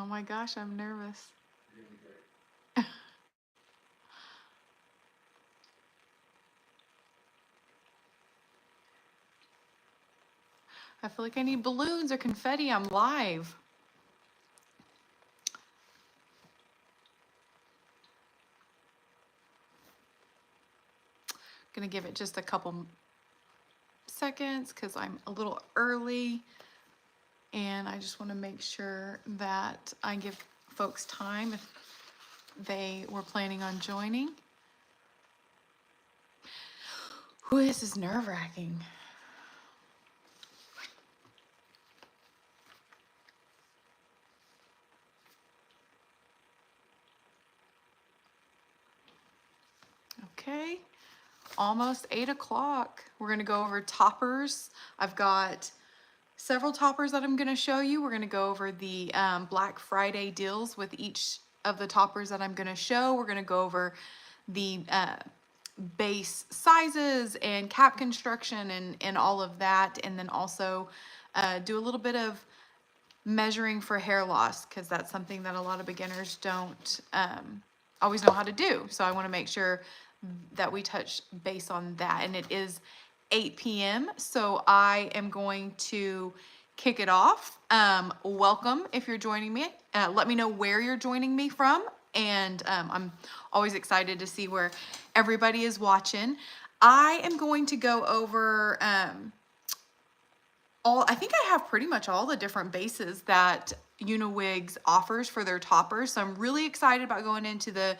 Oh my gosh, I'm nervous. I feel like I need balloons or confetti. I'm live. Gonna give it just a couple seconds because I'm a little early and I just want to make sure that I give folks time if they were planning on joining. Whew, this is nerve-wracking. Okay, almost 8 o'clock. We're gonna go over toppers. I've got several toppers that I'm gonna show you. We're gonna go over the Black Friday deals with each of the toppers that I'm gonna show. We're gonna go over the base sizes and cap construction and all of that. And then also do a little bit of measuring for hair loss because that's something that a lot of beginners don't always know how to do. So I want to make sure that we touch base on that. And it is 8 p.m. So I am going to kick it off. Welcome if you're joining me. Let me know where you're joining me from. And I'm always excited to see where everybody is watching. I am going to go over I think I have pretty much all the different bases that Uniwigs offers for their toppers. So I'm really excited about going into the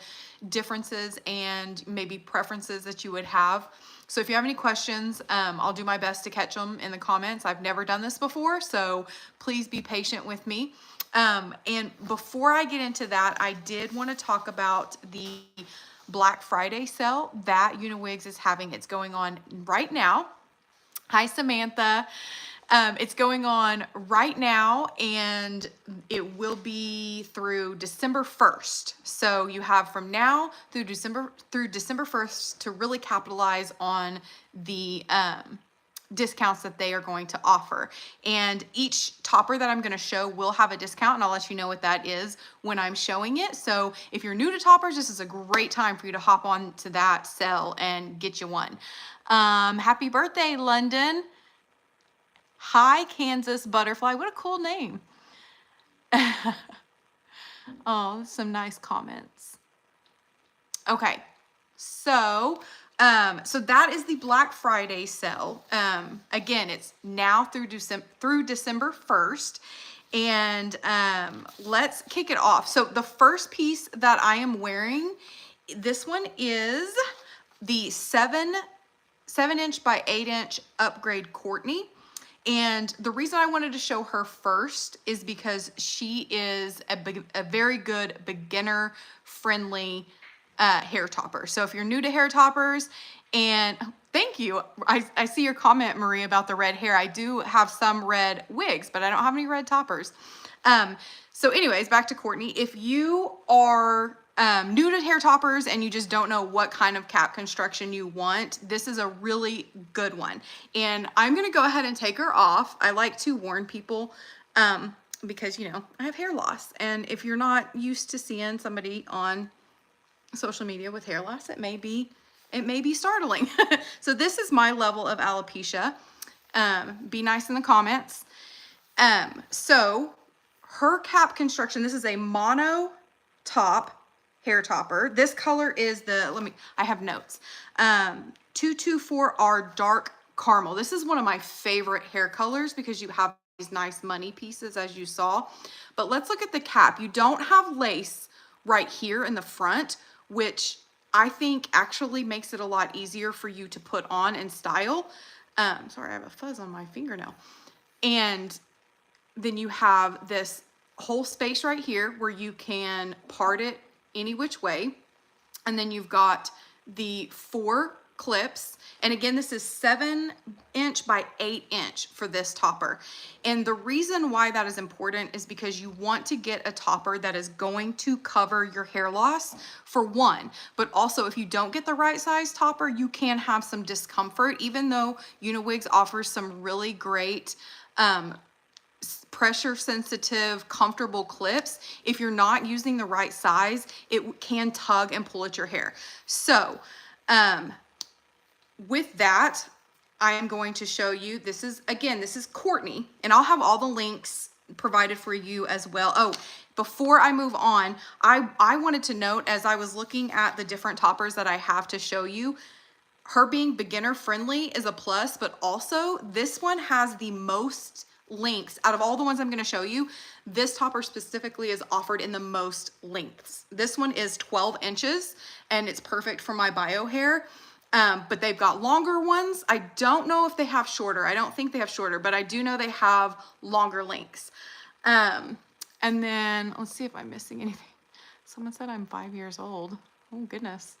differences and maybe preferences that you would have. So if you have any questions, I'll do my best to catch them in the comments. I've never done this before, so please be patient with me. And before I get into that, I did want to talk about the Black Friday sale that Uniwigs is having. It's going on right now. Hi, Samantha. It's going on right now and it will be through December 1st. So you have from now through December 1st to really capitalize on the discounts that they are going to offer. And each topper that I'm going to show will have a discount, and I'll let you know what that is when I'm showing it. So if you're new to toppers, this is a great time for you to hop on to that sale and get you one. Happy birthday, London. Hi, Kansas Butterfly. What a cool name. Oh, some nice comments. Okay, so that is the Black Friday sale. Again, it's now through December 1st. And let's kick it off. So the first piece that I am wearing, this one is the 7-inch by 8-inch upgrade Courtney. And the reason I wanted to show her first is because she is a very good beginner friendly hair topper. So if you're new to hair toppers, and thank you. I see your comment, Marie, about the red hair. I do have some red wigs, but I don't have any red toppers. So anyways, back to Courtney. If you are new to hair toppers and you just don't know what kind of cap construction you want, this is a really good one. And I'm gonna go ahead and take her off. I like to warn people because, you know, I have hair loss. And if you're not used to seeing somebody on social media with hair loss, it may be startling. So this is my level of alopecia. Be nice in the comments. So her cap construction, this is a mono top hair topper. This color is I have notes. 224R dark caramel. This is one of my favorite hair colors because you have these nice money pieces as you saw. But let's look at the cap. You don't have lace right here in the front, which I think actually makes it a lot easier for you to put on and style. Sorry, I have a fuzz on my fingernail. And then you have this whole space right here where you can part it any which way. And then you've got the 4 clips. And again, this is 7-inch by 8-inch for this topper. And the reason why that is important is because you want to get a topper that is going to cover your hair loss for one, but also if you don't get the right size topper, you can have some discomfort, even though Uniwigs offers some really great pressure sensitive, comfortable clips. If you're not using the right size, it can tug and pull at your hair. So with that, I am going to show you, this is Courtney, and I'll have all the links provided for you as well. Oh, before I move on, I wanted to note, as I was looking at the different toppers that I have to show you, her being beginner friendly is a plus, but also this one has the most lengths out of all the ones I'm going to show you. This topper specifically is offered in the most lengths. This one is 12 inches and it's perfect for my bio hair. But they've got longer ones. I don't know if they have shorter. I don't think they have shorter, but I do know they have longer lengths. And then let's see if I'm missing anything. Someone said I'm 5 years old. Oh goodness.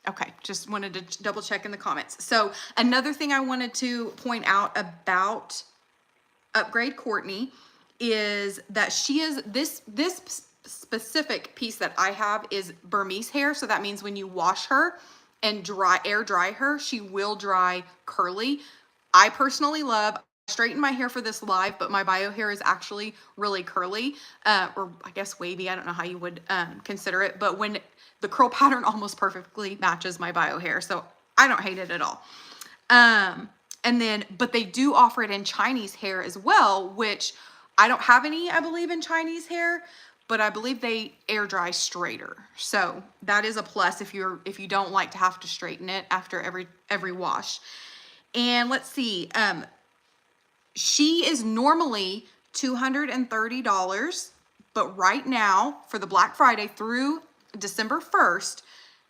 Okay, just wanted to double check in the comments. So another thing I wanted to point out about Upgrade Courtney is that she is, this specific piece that I have is Burmese hair. So that means when you wash her and air dry her, she will dry curly. I personally love, straighten my hair for this live, but my bio hair is actually really curly, or I guess wavy. I don't know how you would consider it, but when the curl pattern almost perfectly matches my bio hair, so I don't hate it at all. And then, but they do offer it in Chinese hair as well, which I don't have any, I believe, in Chinese hair, but I believe they air dry straighter. So that is a plus if you don't like to have to straighten it after every wash. And let's see, she is normally $230, but right now for the Black Friday through December 1st,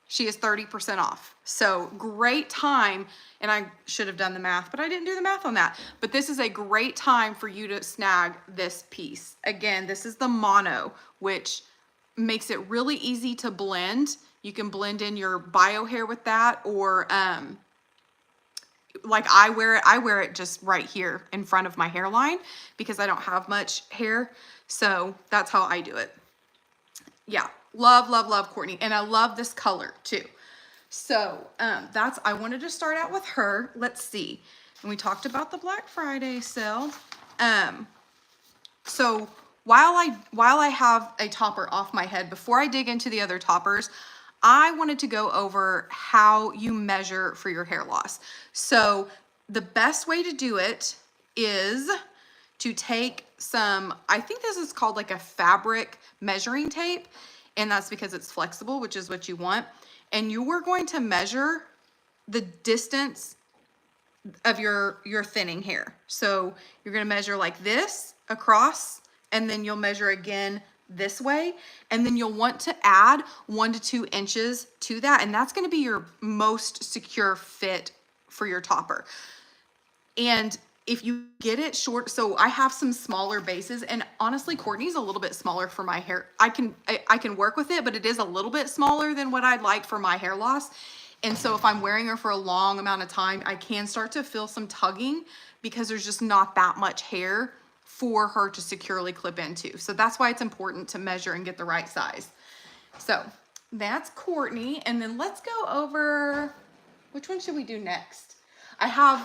she is 30% off. So great time. And I should have done the math, but I didn't do the math on that. But this is a great time for you to snag this piece. Again, this is the mono, which makes it really easy to blend. You can blend in your bio hair with that, or like I wear it just right here in front of my hairline because I don't have much hair. So that's how I do it. Yeah, love, love, love Courtney. And I love this color too. So I wanted to start out with her. Let's see. And we talked about the Black Friday sale. So while I have a topper off my head, before I dig into the other toppers, I wanted to go over how you measure for your hair loss. So the best way to do it is to take some, I think this is called like a fabric measuring tape, and that's because it's flexible, which is what you want. And you are going to measure the distance of your thinning hair. So you're going to measure like this across, and then you'll measure again this way, and then you'll want to add 1 to 2 inches to that, and that's going to be your most secure fit for your topper. And if you get it short, so I have some smaller bases, and honestly Courtney's a little bit smaller for my hair. I can work with it, but it is a little bit smaller than what I'd like for my hair loss. And so if I'm wearing her for a long amount of time, I can start to feel some tugging because there's just not that much hair for her to securely clip into. So that's why it's important to measure and get the right size. So that's Courtney. And then let's go over, which one should we do next? I have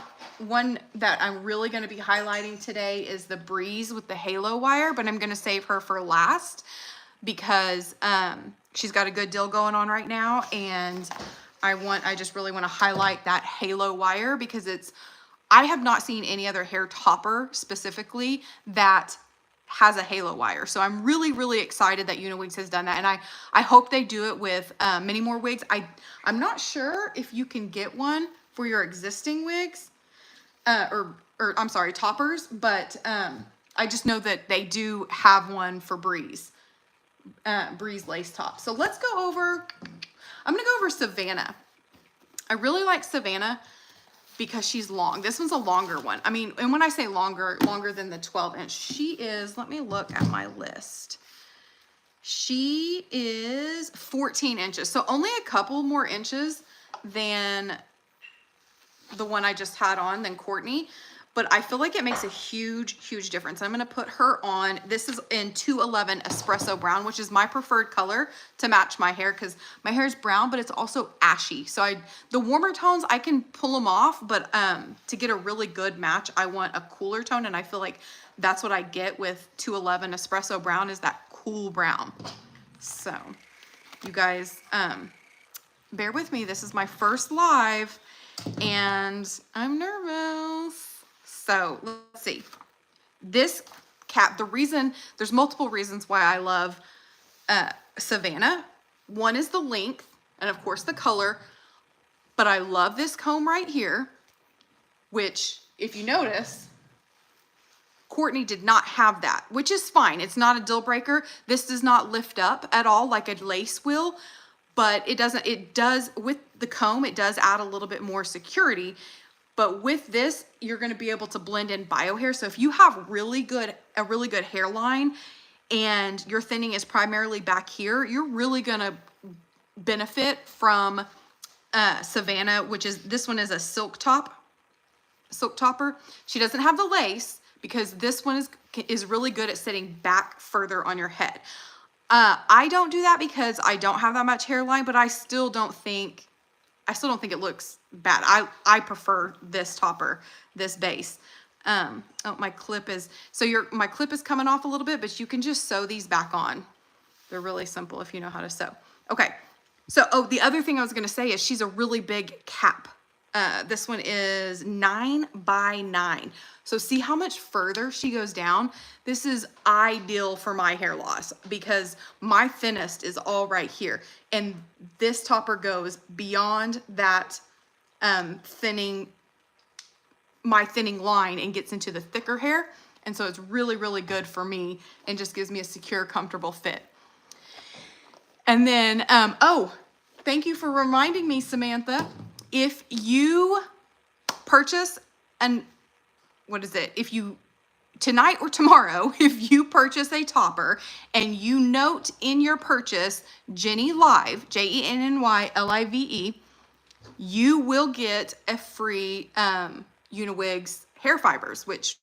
one that I'm really going to be highlighting today is the Breeze with the halo wire, but I'm going to save her for last because she's got a good deal going on right now. And I just really want to highlight that halo wire because I have not seen any other hair topper specifically that has a halo wire. So I'm really, really excited that Uniwigs has done that. And I hope they do it with many more wigs. I'm not sure if you can get one for your existing wigs, or I'm sorry, toppers, but I just know that they do have one for Breeze lace top. So let's go over, I'm gonna go over Savannah. I really like Savannah because she's long. This one's a longer one. I mean, and when I say longer than the 12 inch, she is, let me look at my list. She is 14 inches. So only a couple more inches than the one I just had on than Courtney, but I feel like it makes a huge difference. I'm going to put her on. This is in 211 Espresso Brown, which is my preferred color to match my hair because my hair is brown, but it's also ashy. So the warmer tones, I can pull them off, but to get a really good match, I want a cooler tone. And I feel like that's what I get with 211 Espresso Brown, is that cool brown. So you guys, bear with me. This is my first live and I'm nervous. So let's see. This cap, there's multiple reasons why I love Savannah. One is the length and of course the color, but I love this comb right here, which if you notice, Courtney did not have that, which is fine. It's not a deal breaker. This does not lift up at all like a lace will, but it does with the comb, it does add a little bit more security. But with this, you're going to be able to blend in bio hair. So if you have a really good hairline and your thinning is primarily back here, you're really going to benefit from Savannah, this one is a silk topper. She doesn't have the lace because this one is really good at sitting back further on your head. I don't do that because I don't have that much hairline, but I still don't think it looks bad. I prefer this topper, this base. Oh, my clip is coming off a little bit, but you can just sew these back on. They're really simple if you know how to sew. Okay. So, the other thing I was going to say is she's a really big cap. This one is 9 by 9. So see how much further she goes down? This is ideal for my hair loss because my thinnest is all right here. And this topper goes beyond that thinning line and gets into the thicker hair. And so it's really good for me and just gives me a secure, comfortable fit. And then, thank you for reminding me, Samantha. If you purchase tonight or tomorrow, if you purchase a topper and you note in your purchase Jenny Live, JENNYLIVE, you will get a free Uniwigs hair fibers, which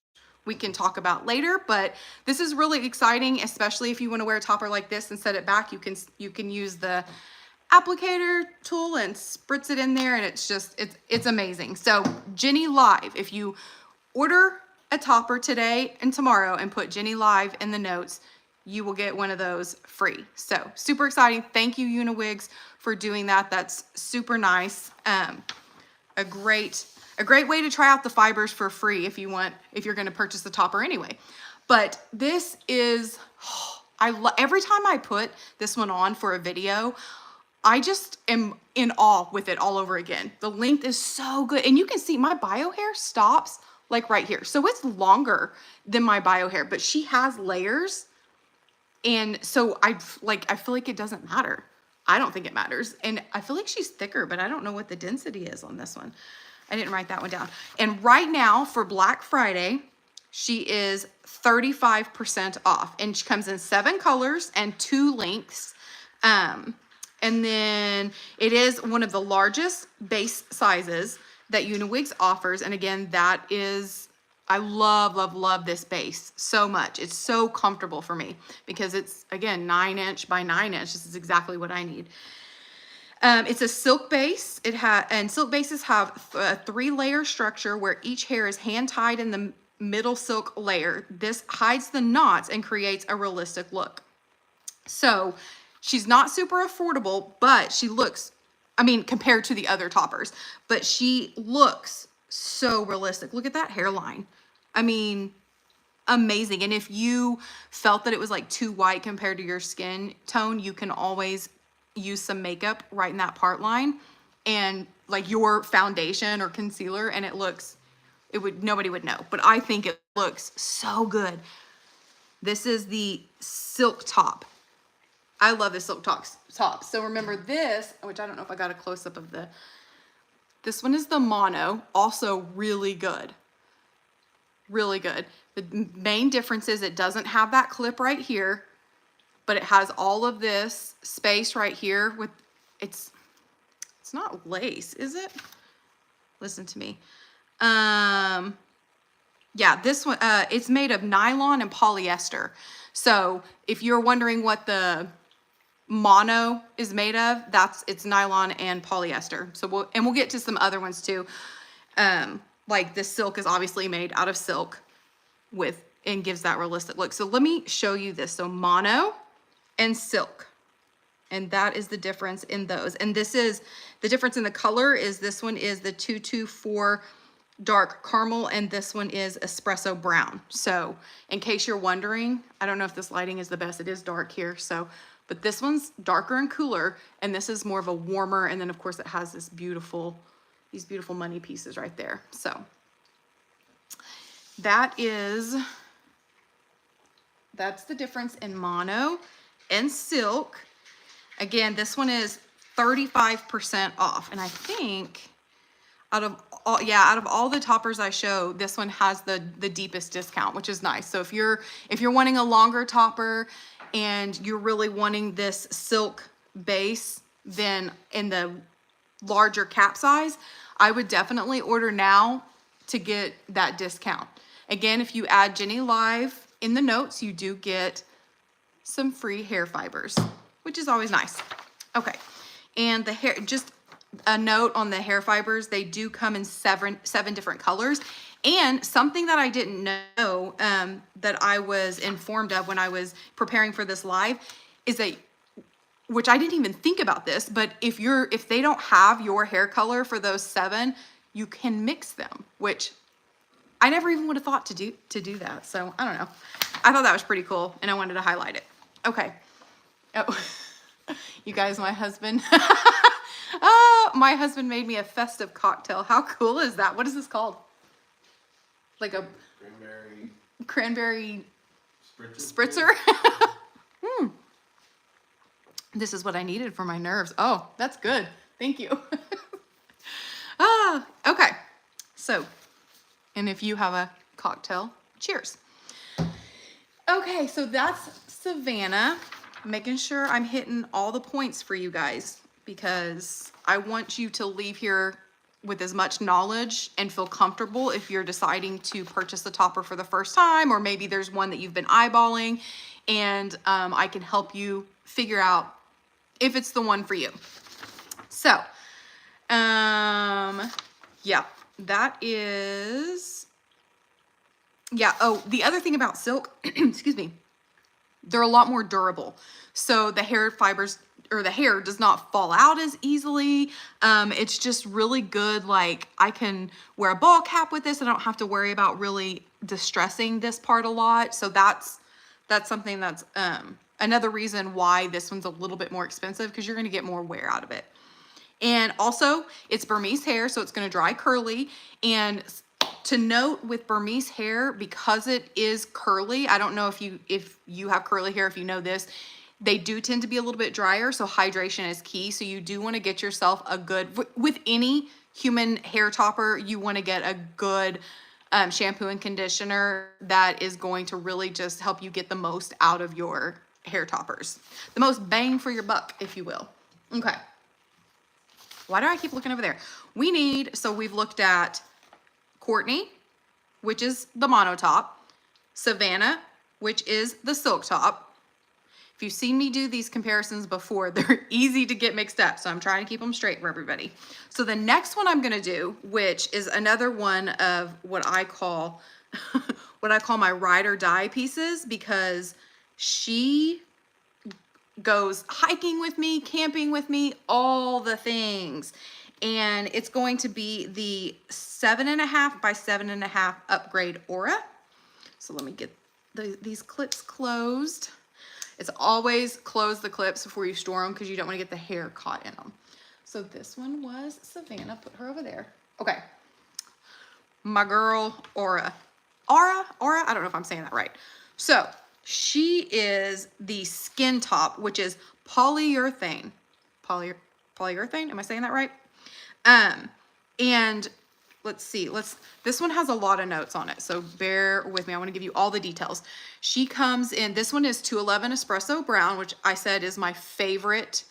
we can talk about later, but this is really exciting, especially if you want to wear a topper like this and set it back. You can use the applicator tool and spritz it in there, and it's amazing. So Jenny Live, if you order a topper today and tomorrow and put Jenny Live in the notes, you will get one of those free. So super exciting. Thank you, Uniwigs, for doing that. That's super nice. A great way to try out the fibers for free if you're going to purchase the topper anyway. But this is, every time I put this one on for a video, I just am in awe with it all over again. The length is so good. And you can see my bio hair stops like right here. So it's longer than my bio hair, but she has layers. And so I feel like it doesn't matter. I don't think it matters. And I feel like she's thicker, but I don't know what the density is on this one. I didn't write that one down. And right now for Black Friday, she is 35% off. And she comes in 7 colors and 2 lengths. And then it is one of the largest base sizes that Uniwigs offers. And again, I love this base so much. It's so comfortable for me because it's, again, 9" by 9". This is exactly what I need. It's a silk base. And silk bases have a 3-layer structure where each hair is hand tied in the middle silk layer. This hides the knots and creates a realistic look. So she's not super affordable, but she looks, compared to the other toppers, but she looks so realistic. Look at that hairline. Amazing. And if you felt that it was like too white compared to your skin tone, you can always use some makeup right in that part line and like your foundation or concealer, and nobody would know, but I think it looks so good. This is the silk top. I love the silk top. So remember this, which I don't know if I got a close up of this one is the mono, also really good. Really good. The main difference is it doesn't have that clip right here, but it has all of this space right here with, it's not lace, is it? Listen to me. Yeah, this one, it's made of nylon and polyester. So if you're wondering what the mono is made of, it's nylon and polyester. So we'll get to some other ones too. Like this silk is obviously made out of silk and gives that realistic look. So let me show you this. So mono and silk. And that is the difference in those. And this is the difference in the color is this one is the 224 dark caramel and this one is espresso brown. So in case you're wondering, I don't know if this lighting is the best. It is dark here. So, but this one's darker and cooler and this is more of a warmer. And then of course it has these beautiful money pieces right there. So that's the difference in mono and silk. Again, this one is 35% off. And I think out of all the toppers I show, this one has the deepest discount, which is nice. So if you're wanting a longer topper and you're really wanting this silk base, then in the larger cap size, I would definitely order now to get that discount. Again, if you add Jenny Live in the notes, you do get some free hair fibers, which is always nice. Okay, and the hair, just a note on the hair fibers, they do come in seven different colors. And something that I didn't know that I was informed of when I was preparing for this live is that, which I didn't even think about this, but if they don't have your hair color for those 7, you can mix them, which I never even would have thought to do that. So I don't know. I thought that was pretty cool and I wanted to highlight it. Okay. Oh, you guys, my husband, my husband made me a festive cocktail. How cool is that? What is this called? Like a cranberry spritzer? This is what I needed for my nerves. Oh, that's good. Thank you. Okay. So, and if you have a cocktail, cheers. Okay, so that's Savannah. Making sure I'm hitting all the points for you guys because I want you to leave here with as much knowledge and feel comfortable if you're deciding to purchase a topper for the first time, or maybe there's one that you've been eyeballing and I can help you figure out if it's the one for you. So, yeah, that is, yeah. Oh, the other thing about silk, excuse me, they're a lot more durable. So the hair fibers or the hair does not fall out as easily. It's just really good. Like I can wear a ball cap with this. I don't have to worry about really distressing this part a lot. So that's something that's another reason why this one's a little bit more expensive, because you're going to get more wear out of it. And also it's Burmese hair, so it's going to dry curly. And to note with Burmese hair, because it is curly, I don't know if you have curly hair, if you know this, they do tend to be a little bit drier, so hydration is key. So you do want to get yourself a good, with any human hair topper, you want to get a good shampoo and conditioner that is going to really just help you get the most out of your hair toppers. The most bang for your buck, if you will. Okay. Why do I keep looking over there? So we've looked at Courtney, which is the mono top, Savannah, which is the silk top. If you've seen me do these comparisons before, they're easy to get mixed up, so I'm trying to keep them straight for everybody. So the next one I'm gonna do, which is another one of what I call my ride or die pieces, because she goes hiking with me, camping with me, all the things. And it's going to be the 7.5 by 7.5 upgrade Aura. So let me get these clips closed. It's always close the clips before you store them because you don't want to get the hair caught in them. So this one was Savannah. Put her over there. Okay. My girl, Aura. Aura? I don't know if I'm saying that right. So she is the skin top, which is polyurethane. Polyurethane? Am I saying that right? And let's see, this one has a lot of notes on it, so bear with me. I want to give you all the details. She comes in, this one is 211 Espresso Brown, which I said is my favorite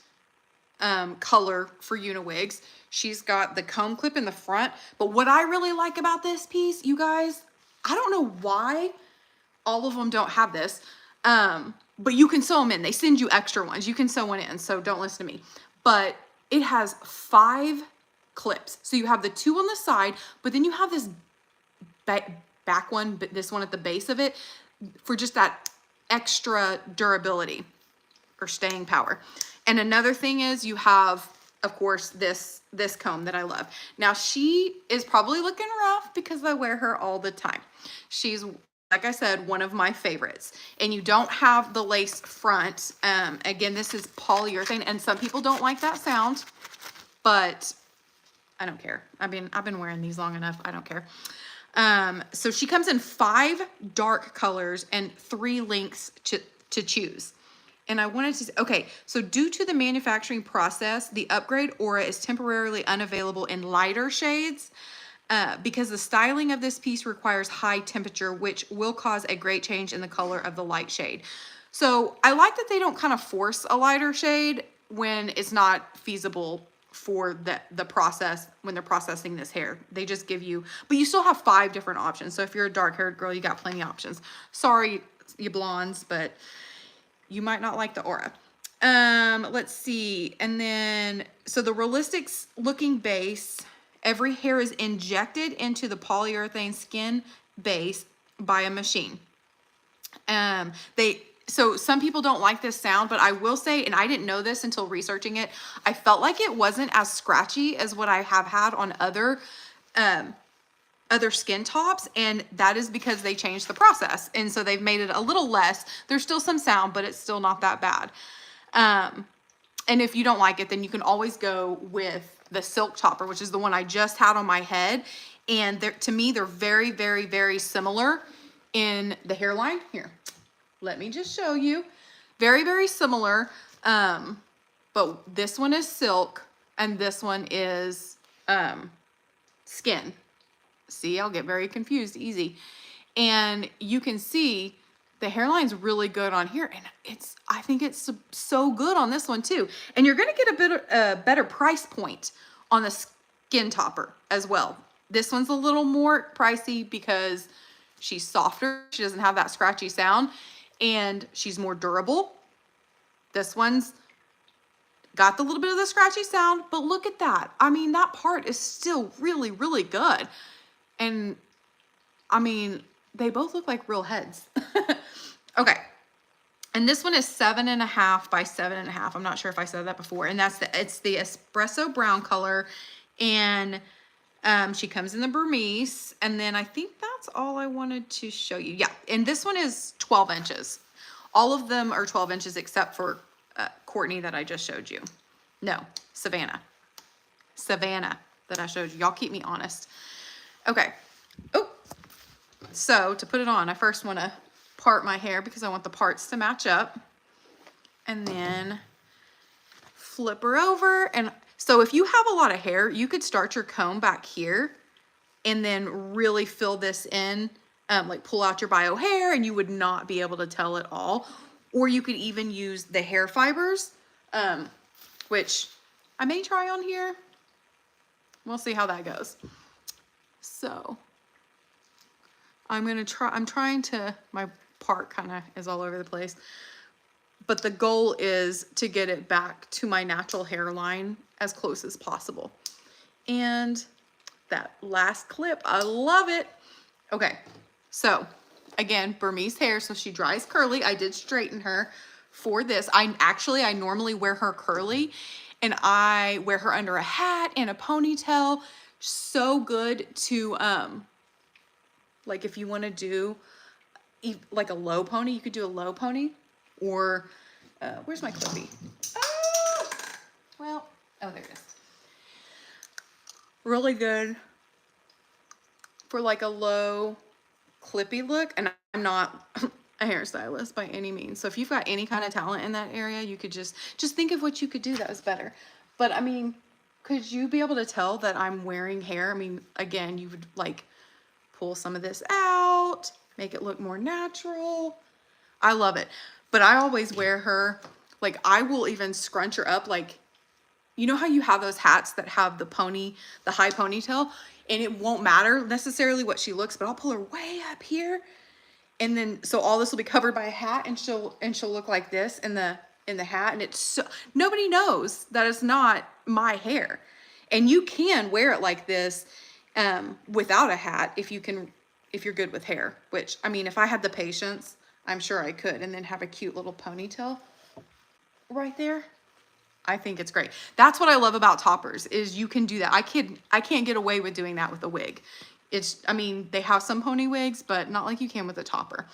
color for Uniwigs. She's got the comb clip in the front, but what I really like about this piece, you guys, I don't know why all of them don't have this. But you can sew them in. They send you extra ones. You can sew one in, so don't listen to me. But it has 5 clips. So you have the 2 on the side, but then you have this back one, but this one at the base of it for just that extra durability or staying power. And another thing is you have, of course, this comb that I love. Now she is probably looking rough because I wear her all the time. She's, like I said, one of my favorites. And you don't have the lace front. Again, this is polyurethane, and some people don't like that sound, but I don't care. I've been wearing these long enough. I don't care. So she comes in 5 dark colors and 3 lengths to choose. And I wanted to, okay, so due to the manufacturing process, the upgrade Aura is temporarily unavailable in lighter shades because the styling of this piece requires high temperature, which will cause a great change in the color of the light shade. So I like that they don't kind of force a lighter shade when it's not feasible for the process when they're processing this hair. They just give you, but you still have 5 different options. So if you're a dark haired girl, you got plenty of options. Sorry, you blondes, but you might not like the Aura. Let's see. And then, so the realistic looking base, every hair is injected into the polyurethane skin base by a machine. So some people don't like this sound, but I will say, and I didn't know this until researching it, I felt like it wasn't as scratchy as what I have had on other skin tops, and that is because they changed the process, and so they've made it a little less. There's still some sound, but it's still not that bad. And if you don't like it, then you can always go with the silk topper, which is the one I just had on my head, and to me they're very, very, very similar in the hairline. Here, let me just show you. Very, very similar, but this one is silk and this one is skin. See, I'll get very confused easy. And you can see the hairline's really good on here, and I think it's so good on this one too. And you're gonna get a better price point on the skin topper as well. This one's a little more pricey because she's softer, she doesn't have that scratchy sound, and she's more durable. This one's got the little bit of the scratchy sound, but look at that. I mean, that part is still really, really good. And I mean, they both look like real heads. Okay. And this one is 7.5 by 7.5. I'm not sure if I said that before. And it's the espresso brown color. And she comes in the Burmese. And then I think that's all I wanted to show you. Yeah. And this one is 12 inches. All of them are 12 inches except for Courtney that I just showed you. No, Savannah that I showed you. Y'all keep me honest. Okay. Oh, so to put it on, I first want to part my hair because I want the parts to match up, and then flip her over. And so if you have a lot of hair, you could start your comb back here and then really fill this in, like pull out your bio hair, and you would not be able to tell at all. Or you could even use the hair fibers, which I may try on here. We'll see how that goes. So I'm trying to, my part kind of is all over the place, but the goal is to get it back to my natural hairline as close as possible. And that last clip, I love it. Okay, so again, Burmese hair, so she dries curly. I did straighten her for this. I normally wear her curly, and I wear her under a hat and a ponytail. So good to like if you want to do like a low pony, you could do a low pony, or where's my clippy? Oh, well, oh, there it is. Really good for like a low clippy look. And I'm not a hairstylist by any means, so if you've got any kind of talent in that area, you could just think of what you could do that was better. But I mean, could you be able to tell that I'm wearing hair? I mean, again, you would like pull some of this out, make it look more natural. I love it. But I always wear her, like I will even scrunch her up like you know how you have those hats that have the high ponytail, and it won't matter necessarily what she looks, but I'll pull her way up here, and then so all this will be covered by a hat, and she'll look like this in the hat, and it's so nobody knows that it's not my hair. And you can wear it like this without a hat if you're good with hair, which, I mean, if I had the patience, I'm sure I could, and then have a cute little ponytail right there. I think it's great. That's what I love about toppers, is you can do that. I can't get away with doing that with a wig. I mean, they have some pony wigs, but not like you can with a topper.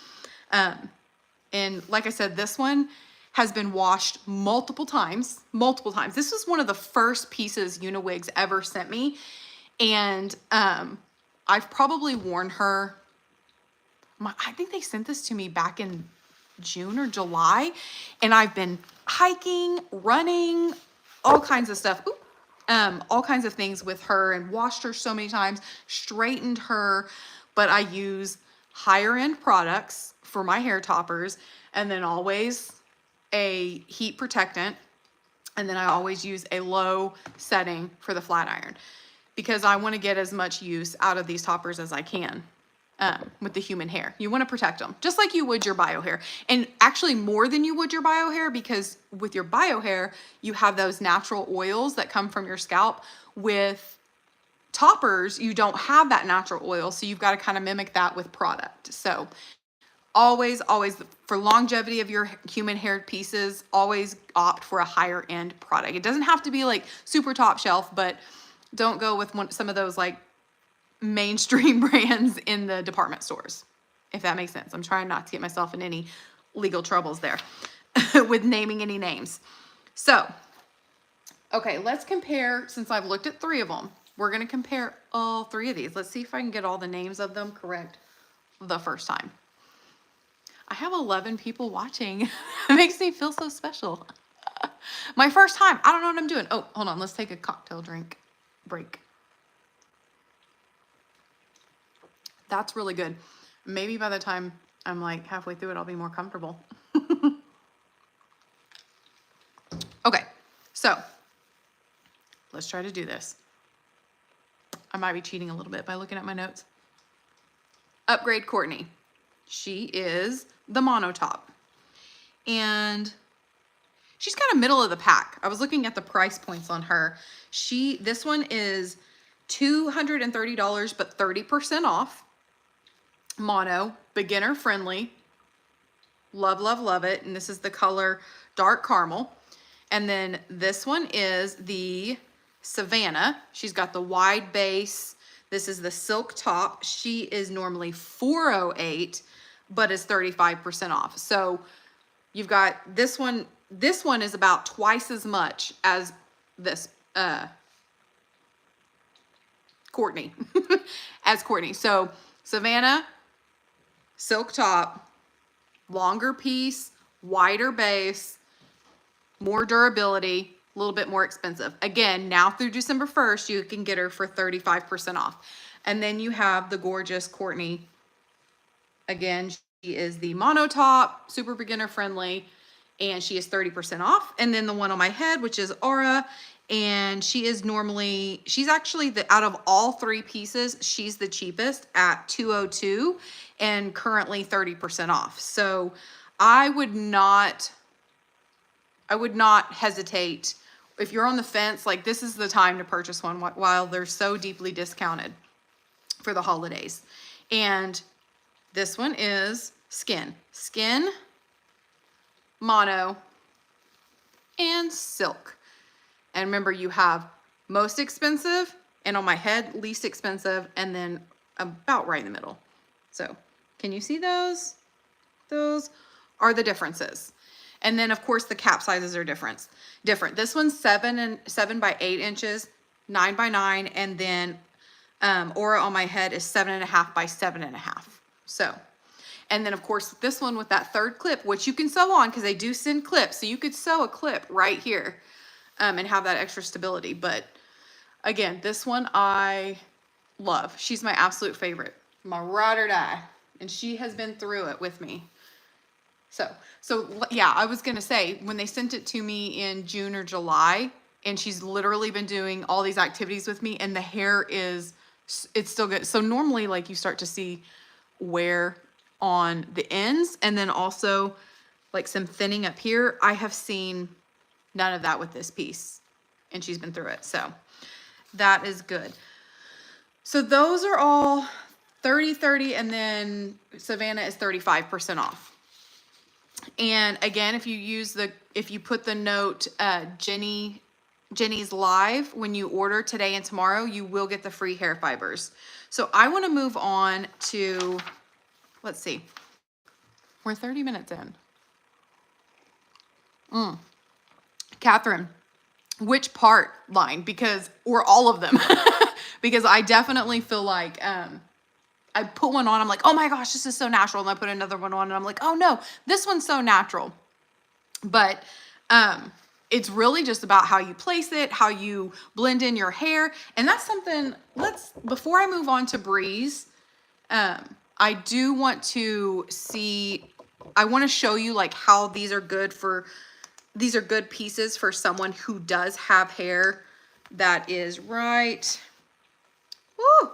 And like I said, this one has been washed multiple times. This was one of the first pieces Uniwigs ever sent me. And I've probably worn her, I think they sent this to me back in June or July, and I've been hiking, running, all kinds of stuff. All kinds of things with her, and washed her so many times, straightened her, but I use higher end products for my hair toppers, and then always a heat protectant, and then I always use a low setting for the flat iron, because I want to get as much use out of these toppers as I can. With the human hair, you want to protect them just like you would your bio hair, and actually more than you would your bio hair, because with your bio hair you have those natural oils that come from your scalp. With toppers you don't have that natural oil, so you've got to kind of mimic that with product. So always for longevity of your human hair pieces, always opt for a higher end product. It doesn't have to be like super top shelf, but don't go with some of those like mainstream brands in the department stores, if that makes sense. I'm trying not to get myself in any legal troubles there with naming any names. So, okay, let's compare. Since I've looked at 3 of them, we're going to compare all 3 of these. Let's see if I can get all the names of them correct the first time. I have 11 people watching. It makes me feel so special. My first time. I don't know what I'm doing. Oh, hold on. Let's take a cocktail drink break. That's really good. Maybe by the time I'm like halfway through it, I'll be more comfortable. Okay, so let's try to do this. I might be cheating a little bit by looking at my notes. Upgrade Courtney. She is the mono top. And she's kind of middle of the pack. I was looking at the price points on her. This one is $230, but 30% off. Mono, beginner friendly. Love it. And this is the color dark caramel. And then this one is the Savannah. She's got the wide base. This is the silk top. She is normally $408, but is 35% off. So you've got this one. This one is about twice as much as this Courtney. As Courtney. So Savannah, silk top, longer piece, wider base, more durability, a little bit more expensive. Again, now through December 1st, you can get her for 35% off. And then you have the gorgeous Courtney. Again, she is the mono top, super beginner friendly, and she is 30% off. And then the one on my head, which is Aura, and she's actually out of all 3 pieces, she's the cheapest at $202 and currently 30% off. So I would not hesitate. If you're on the fence, like, this is the time to purchase one while they're so deeply discounted for the holidays. And this one is Skin, mono, and silk. And remember, you have most expensive, and on my head, least expensive, and then about right in the middle. So can you see those? Those are the differences. And then of course the cap sizes are different. This one's 7 by 8 inches, 9 by 9, and then Aura on my head is 7.5 by 7.5. So, and then of course this one with that 3rd clip, which you can sew on because they do send clips, so you could sew a clip right here and have that extra stability. But again, this one I love. She's my absolute favorite, my ride or die, and she has been through it with me. So yeah, I was gonna say, when they sent it to me in June or July, and she's literally been doing all these activities with me, and the hair is, it's still good. So normally like you start to see wear on the ends and then also like some thinning up here. I have seen none of that with this piece, and she's been through it. So that is good. So those are all 30, and then Savannah is 35% off. And again, if you put the note, Jenny's live, when you order today and tomorrow, you will get the free hair fibers. So I want to move on to, let's see, we're 30 minutes in. Catherine, which part line? Or all of them, because I definitely feel like, I put one on, I'm like, oh my gosh, this is so natural. And I put another one on and I'm like, oh no, this one's so natural. But, it's really just about how you place it, how you blend in your hair. And that's something, before I move on to Breeze, I do want to I want to show you like how these are good pieces for someone who does have hair that is right. Woo!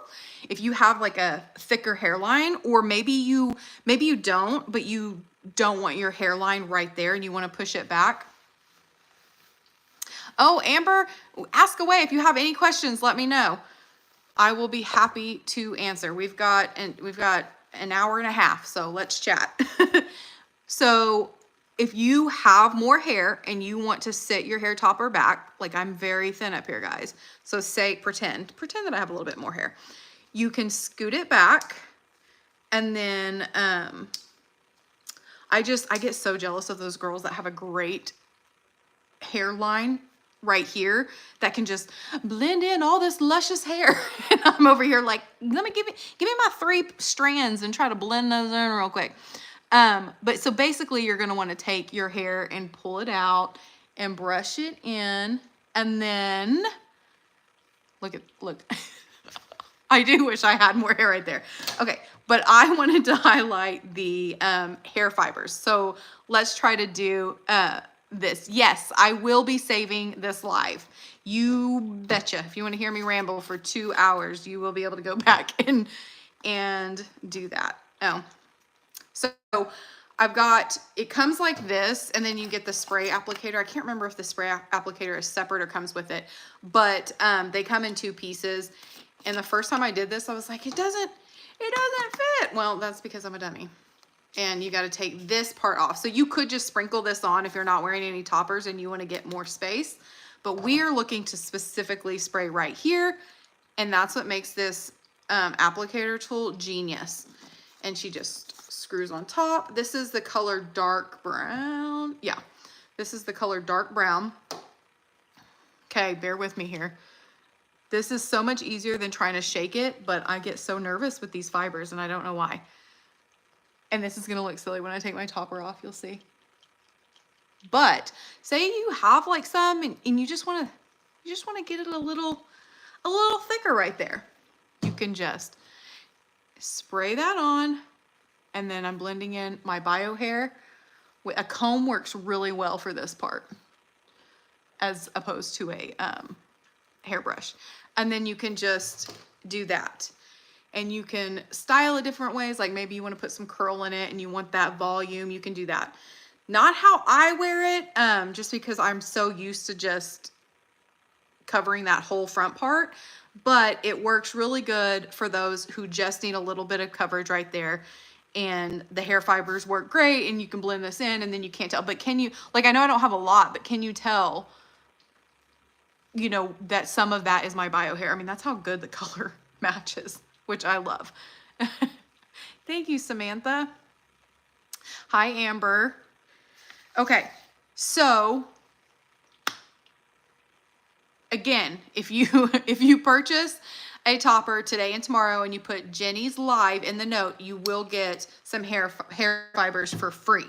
If you have like a thicker hairline, or maybe you don't, but you don't want your hairline right there and you want to push it back. Oh, Amber, ask away. If you have any questions, let me know. I will be happy to answer. We've got an hour and a half, so let's chat. So if you have more hair and you want to sit your hair topper back, like I'm very thin up here, guys. So pretend that I have a little bit more hair. You can scoot it back, and then I get so jealous of those girls that have a great hairline right here that can just blend in all this luscious hair. And I'm over here like, let me give me my 3 strands and try to blend those in real quick. But so basically you're going to want to take your hair and pull it out and brush it in, and then look. I do wish I had more hair right there. Okay. But I wanted to highlight the, hair fibers. So let's try to do, this. Yes, I will be saving this live. You betcha. If you want to hear me ramble for 2 hours, you will be able to go back and do that. Oh, so I've got, it comes like this, and then you get the spray applicator. I can't remember if the spray applicator is separate or comes with it, but they come in 2 pieces. And the first time I did this, I was like, it doesn't fit. Well, that's because I'm a dummy. And you got to take this part off. So you could just sprinkle this on if you're not wearing any toppers and you want to get more space. But we are looking to specifically spray right here. And that's what makes this applicator tool genius. And she just screws on top. This is the color dark brown. Yeah, this is the color dark brown. Okay, bear with me here. This is so much easier than trying to shake it, but I get so nervous with these fibers and I don't know why. And this is going to look silly when I take my topper off, you'll see. But say you have like some and you just want to get it a little thicker right there. You can just spray that on, and then I'm blending in my bio hair. A comb works really well for this part as opposed to a hairbrush. And then you can just do that. And you can style it different ways. Like maybe you want to put some curl in it and you want that volume, you can do that. Not how I wear it, just because I'm so used to just covering that whole front part, but it works really good for those who just need a little bit of coverage right there. And the hair fibers work great, and you can blend this in, and then you can't tell. But can you, like, I know I don't have a lot, but can you tell, you know, that some of that is my bio hair? I mean, that's how good the color matches, which I love. Thank you, Samantha. Hi, Amber. Okay, so again, if you purchase a topper today and tomorrow and you put Jenny's Live in the note, you will get some hair fibers for free.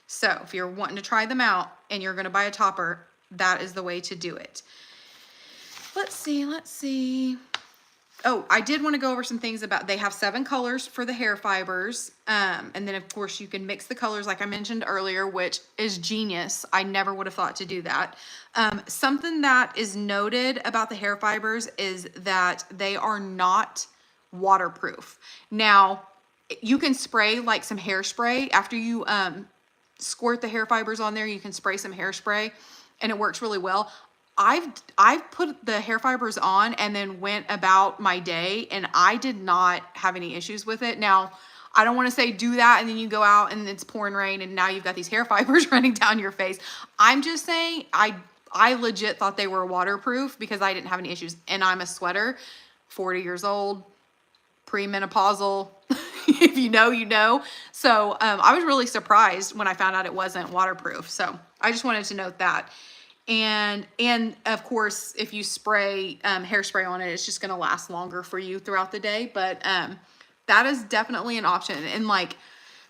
So if you're wanting to try them out and you're going to buy a topper, that is the way to do it. Let's see. Oh, I did want to go over some things about, they have 7 colors for the hair fibers. And then of course you can mix the colors like I mentioned earlier, which is genius. I never would have thought to do that. Something that is noted about the hair fibers is that they are not waterproof. Now, you can spray like some hairspray after you squirt the hair fibers on there. You can spray some hairspray and it works really well. I've put the hair fibers on and then went about my day and I did not have any issues with it. Now, I don't want to say do that and then you go out and it's pouring rain and now you've got these hair fibers running down your face. I'm just saying I legit thought they were waterproof because I didn't have any issues, and I'm a sweater, 40 years old, premenopausal. If you know, you know. So I was really surprised when I found out it wasn't waterproof. So I just wanted to note that. And of course, if you spray hairspray on it, it's just going to last longer for you throughout the day. But that is definitely an option. And like,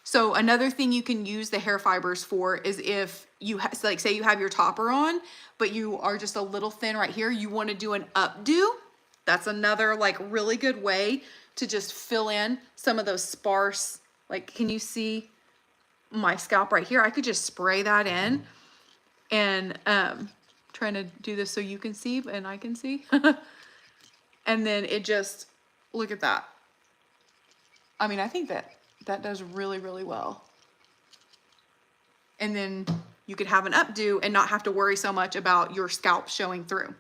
so another thing you can use the hair fibers for is if you so like say you have your topper on, but you are just a little thin right here, you want to do an updo. That's another like really good way to just fill in some of those sparse, like, can you see my scalp right here? I could just spray that in. And trying to do this so you can see and I can see. And then it just, look at that. I mean, I think that does really, really well. And then you could have an updo and not have to worry so much about your scalp showing through.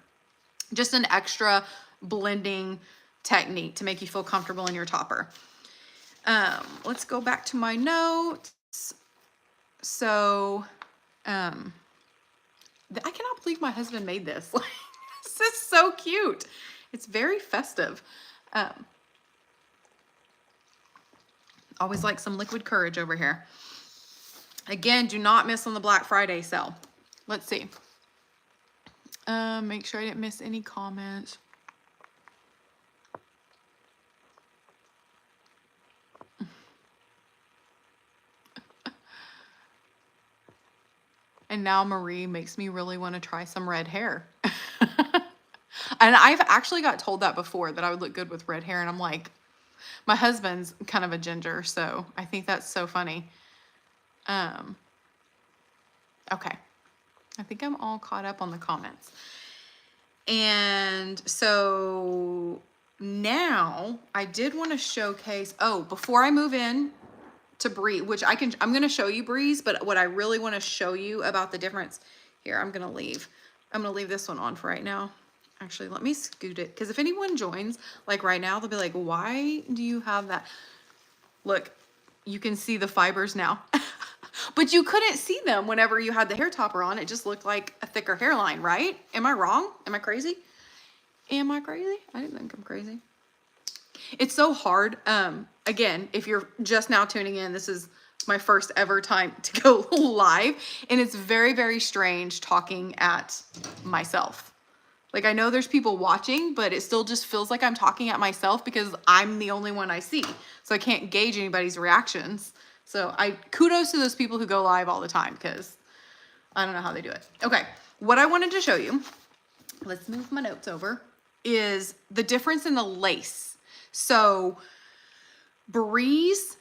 Just an extra blending technique to make you feel comfortable in your topper. Let's go back to my notes. So, I cannot believe my husband made this. This is so cute. It's very festive. Always like some liquid courage over here. Again, do not miss on the Black Friday sale. Let's see. Make sure I didn't miss any comments. And now Marie makes me really want to try some red hair. And I've actually got told that before, that I would look good with red hair. And I'm like, my husband's kind of a ginger, so I think that's so funny. Okay. I think I'm all caught up on the comments. And so now I did want to showcase, oh, before I move in to Breeze, which I'm going to show you Breeze, but what I really want to show you about the difference here, I'm going to leave this one on for right now. Actually, let me scoot it, because if anyone joins like right now, they'll be like, why do you have that? Look, you can see the fibers now, but you couldn't see them whenever you had the hair topper on. It just looked like a thicker hairline, right? Am I wrong? Am I crazy? Am I crazy? I didn't think I'm crazy. It's so hard. Again, if you're just now tuning in, this is my first ever time to go live, and it's very, very strange talking at myself. Like, I know there's people watching, but it still just feels like I'm talking at myself because I'm the only one I see. So I can't gauge anybody's reactions. So kudos to those people who go live all the time, because I don't know how they do it. Okay, what I wanted to show you, let's move my notes over, is the difference in the lace. So Breeze,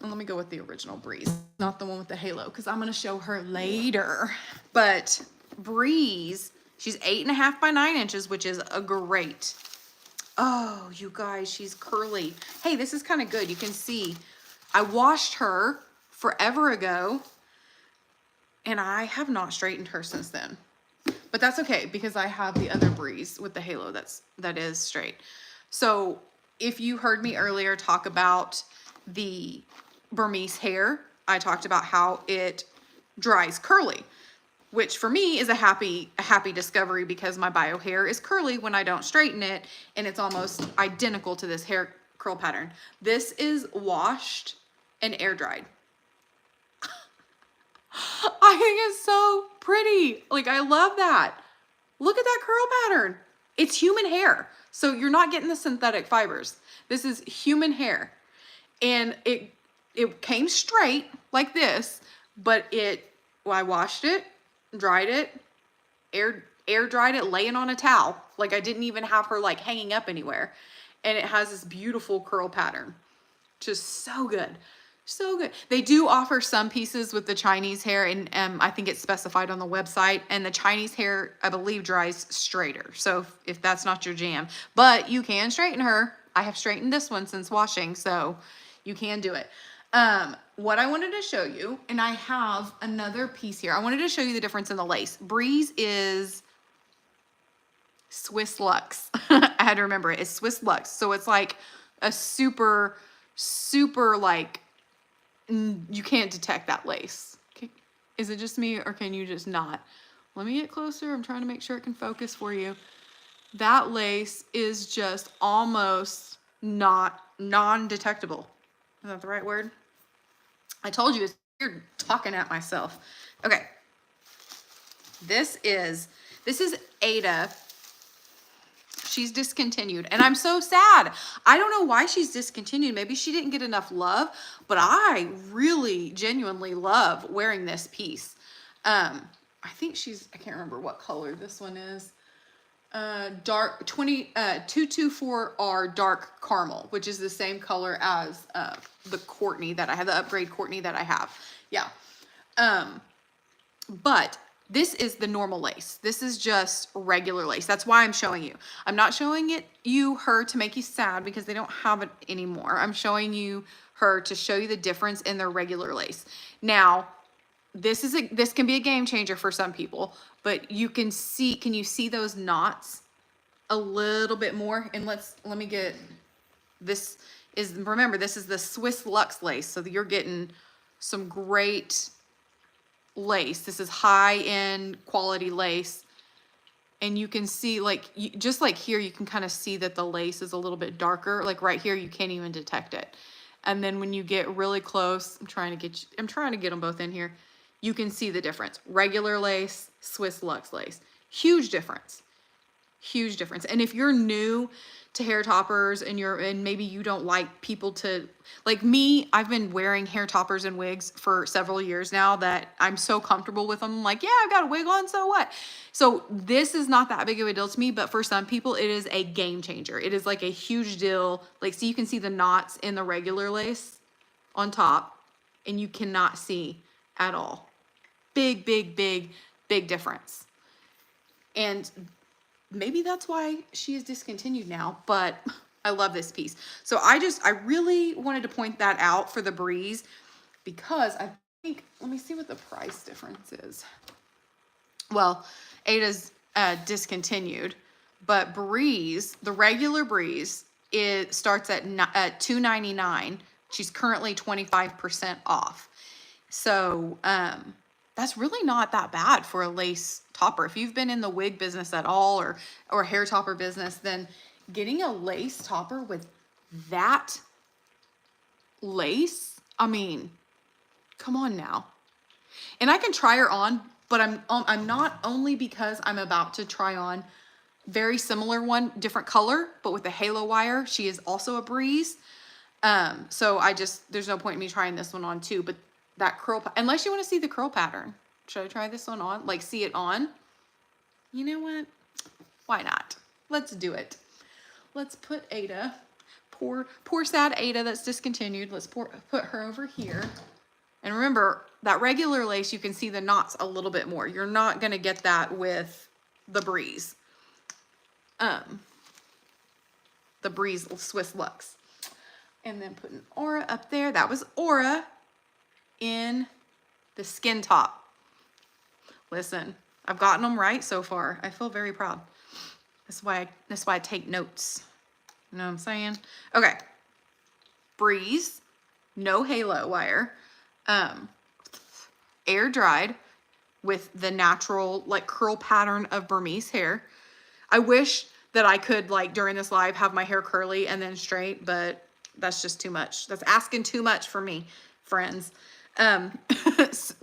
and let me go with the original Breeze, not the one with the halo, because I'm going to show her later. But Breeze, she's 8.5 by 9 inches, which is a great. Oh, you guys, she's curly. Hey, this is kind of good. You can see I washed her forever ago, and I have not straightened her since then. But that's okay, because I have the other Breeze with the halo that is straight. So if you heard me earlier talk about the Burmese hair, I talked about how it dries curly, which for me is a happy discovery, because my bio hair is curly when I don't straighten it, and it's almost identical to this hair curl pattern. This is washed and air dried. I think it's so pretty. Like, I love that. Look at that curl pattern. It's human hair. So you're not getting the synthetic fibers. This is human hair. And it came straight like this, but I washed it, dried it, air dried it laying on a towel. Like, I didn't even have her like hanging up anywhere. and it has this beautiful curl pattern. Just so good. So good. They do offer some pieces with the Chinese hair, and I think it's specified on the website, and the Chinese hair, I believe, dries straighter. So if that's not your jam, but you can straighten her. I have straightened this one since washing, so you can do it. What I wanted to show you, and I have another piece here. I wanted to show you the difference in the lace. Breeze is Swiss Luxe. I had to remember it. It's Swiss Luxe. So it's like a super like, you can't detect that lace. Okay. Is it just me or can you just not? Let me get closer. I'm trying to make sure it can focus for you. That lace is just almost not non-detectable. Is that the right word? I told you, it's weird talking at myself. Okay. This is Ada. She's discontinued, and I'm so sad. I don't know why she's discontinued. Maybe she didn't get enough love, but I really genuinely love wearing this piece. I think I can't remember what color this one is. Dark 224R dark caramel, which is the same color as the Courtney that I have, the upgrade Courtney that I have. Yeah. But this is the normal lace. This is just regular lace. That's why I'm showing you. I'm not showing her to make you sad because they don't have it anymore. I'm showing you her to show you the difference in their regular lace. Now, this can be a game changer for some people, but can you see those knots a little bit more? And let me get, remember, this is the Swiss Luxe lace. So you're getting some great lace. This is high-end quality lace, and you can see, like, just like here, you can kind of see that the lace is a little bit darker. Like right here, you can't even detect it. And then when you get really close, I'm trying to get them both in here. You can see the difference. Regular lace, Swiss Luxe lace. Huge difference. Huge difference. And if you're new to hair toppers and maybe you don't like people to, like me, I've been wearing hair toppers and wigs for several years now that I'm so comfortable with them. I'm like, yeah, I've got a wig on, so what? So this is not that big of a deal to me, but for some people it is a game changer. It is like a huge deal. Like, so you can see the knots in the regular lace on top and you cannot see at all. Big difference. And maybe that's why she is discontinued now, but I love this piece. So I really wanted to point that out for the Breeze because I think, let me see what the price difference is. Well, Ada's discontinued, but Breeze, the regular Breeze, it starts at $2.99. She's currently 25% off. So, that's really not that bad for a lace topper. If you've been in the wig business at all or hair topper business, then getting a lace topper with that lace, I mean, come on now. And I can try her on, but I'm not, only because I'm about to try on very similar one, different color, but with the halo wire. She is also a Breeze. So there's no point in me trying this one on too, but that curl, unless you want to see the curl pattern. Should I try this one on? Like, see it on? You know what? Why not? Let's do it. Let's put Ada, poor sad Ada that's discontinued. Let's put her over here. And remember, that regular lace, you can see the knots a little bit more. You're not going to get that with the Breeze. The Breeze Swiss Luxe. And then put an Aura up there. That was Aura in the skin top. Listen, I've gotten them right so far. I feel very proud. That's why I take notes. You know what I'm saying? Okay. Breeze, no halo wire, air dried with the natural like curl pattern of Burmese hair. I wish that I could, like, during this live have my hair curly and then straight, but that's just too much. That's asking too much for me, friends.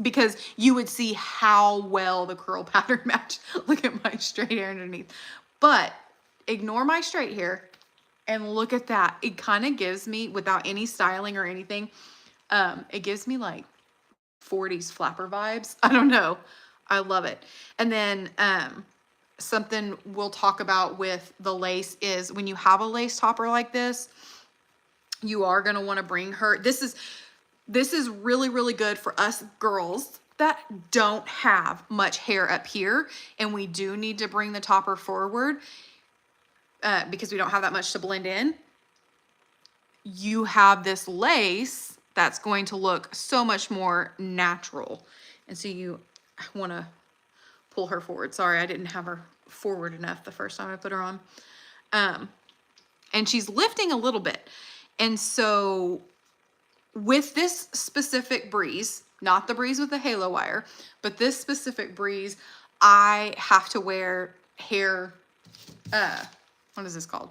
Because you would see how well the curl pattern match. Look at my straight hair underneath. But ignore my straight hair and look at that. It kind of gives me, without any styling or anything, it gives me like 40s flapper vibes. I don't know. I love it. And then something we'll talk about with the lace is when you have a lace topper like this, you are going to want to bring her. This is really, really good for us girls that don't have much hair up here, and we do need to bring the topper forward because we don't have that much to blend in. You have this lace that's going to look so much more natural. And so you want to pull her forward. Sorry, I didn't have her forward enough the first time I put her on. And she's lifting a little bit. And so with this specific breeze, not the breeze with the halo wire, but this specific breeze, I have to wear hair, what is this called?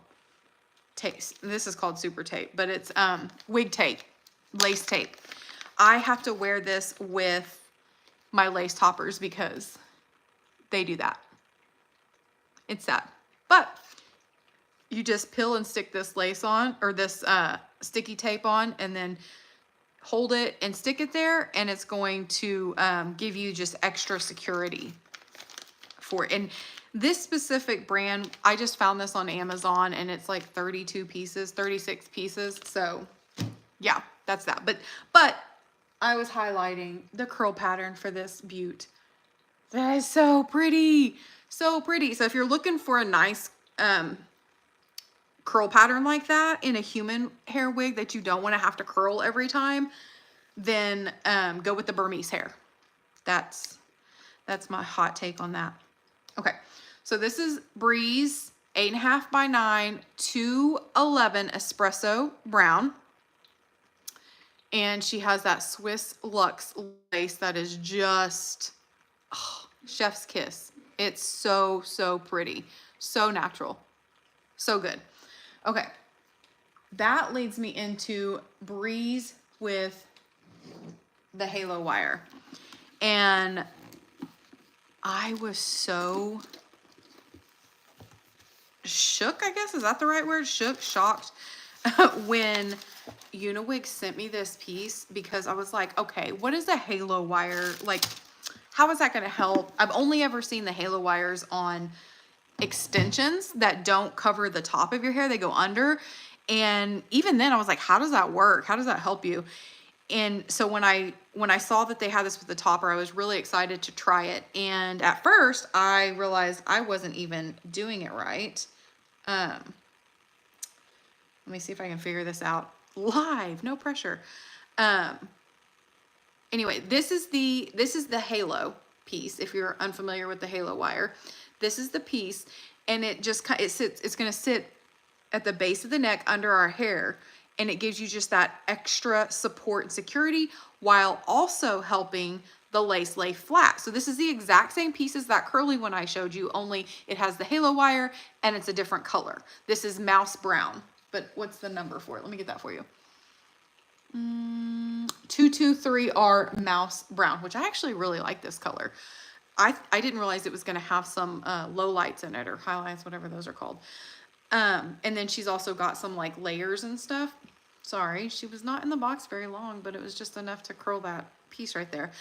Tape. This is called super tape, but it's wig tape, lace tape. I have to wear this with my lace toppers because they do that. It's sad. But you just peel and stick this lace on, or this sticky tape on, and then hold it and stick it there, and it's going to give you just extra security for it. And this specific brand, I just found this on Amazon, and it's like 32 pieces, 36 pieces. So yeah, that's that. But I was highlighting the curl pattern for this beaut. That is so pretty. So pretty. So if you're looking for a nice curl pattern like that in a human hair wig that you don't want to have to curl every time, then go with the Burmese hair. That's my hot take on that. Okay. So this is Breeze 8.5 by 9 211 espresso brown. And she has that Swiss Luxe lace that is just chef's kiss. It's so, so pretty. So natural. So good. Okay. That leads me into Breeze with the halo wire. And I was so shook, I guess. Is that the right word? Shocked when Uniwig sent me this piece, because I was like, okay, what is a halo wire? Like, how is that going to help? I've only ever seen the halo wires on extensions that don't cover the top of your hair. They go under. And even then I was like, how does that work? How does that help you? And so when I saw that they had this with the topper, I was really excited to try it. And at first I realized I wasn't even doing it right. Let me see if I can figure this out live, no pressure. Anyway, this is the halo piece. If you're unfamiliar with the halo wire, this is the piece, and it's going to sit at the base of the neck under our hair, and it gives you just that extra support and security while also helping the lace lay flat. So this is the exact same piece as that curly one I showed you, only it has the halo wire and it's a different color. This is mouse brown, but what's the number for it? Let me get that for you. 223R mouse brown, which I actually really like this color. I didn't realize it was going to have some low lights in it, or highlights, whatever those are called. And then she's also got some like layers and stuff. Sorry, she was not in the box very long, but it was just enough to curl that piece right there.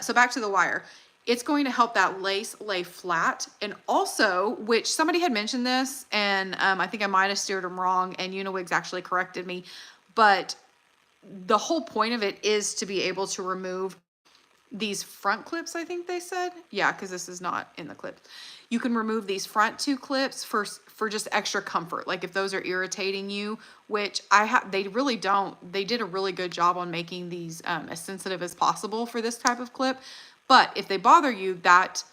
So back to the wire. It's going to help that lace lay flat. And also, which somebody had mentioned this, and I think I might have steered them wrong, and Uniwigs actually corrected me, but the whole point of it is to be able to remove these front clips, I think they said. Yeah, because this is not in the clips. You can remove these front two clips for just extra comfort. Like if those are irritating you, which they really don't. They did a really good job on making these as sensitive as possible for this type of clip. But if they bother you, that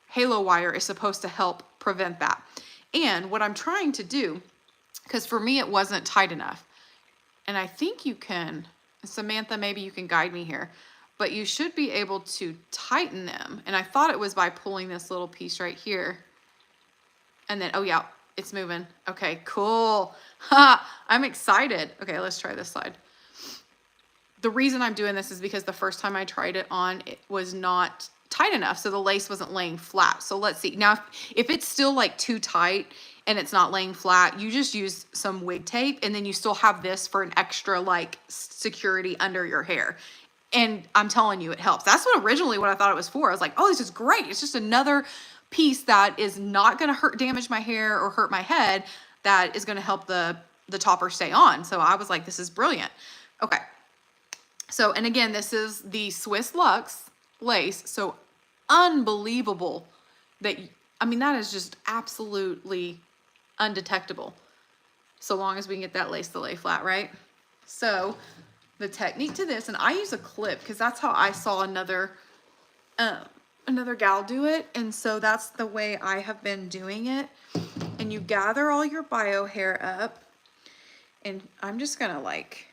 halo wire is supposed to help prevent that. And what I'm trying to do, because for me it wasn't tight enough, and I think you can, Samantha, maybe you can guide me here, but you should be able to tighten them. And I thought it was by pulling this little piece right here. And then, oh yeah, it's moving. Okay, cool. Ha, I'm excited. Okay, let's try this side. The reason I'm doing this is because the first time I tried it on, it was not tight enough. So the lace wasn't laying flat. So let's see. Now, if it's still like too tight and it's not laying flat, you just use some wig tape, and then you still have this for an extra like security under your hair. And I'm telling you, it helps. That's what I thought it was for. I was like, oh, this is great. It's just another piece that is not going to damage my hair or hurt my head, that is going to help the topper stay on. So I was like, this is brilliant. Okay. So, and again, this is the Swiss Luxe lace. So unbelievable that, I mean, that is just absolutely undetectable. So long as we can get that lace to lay flat, right? So the technique to this, and I use a clip because that's how I saw another gal do it. And so that's the way I have been doing it. And you gather all your bio hair up, and I'm just gonna like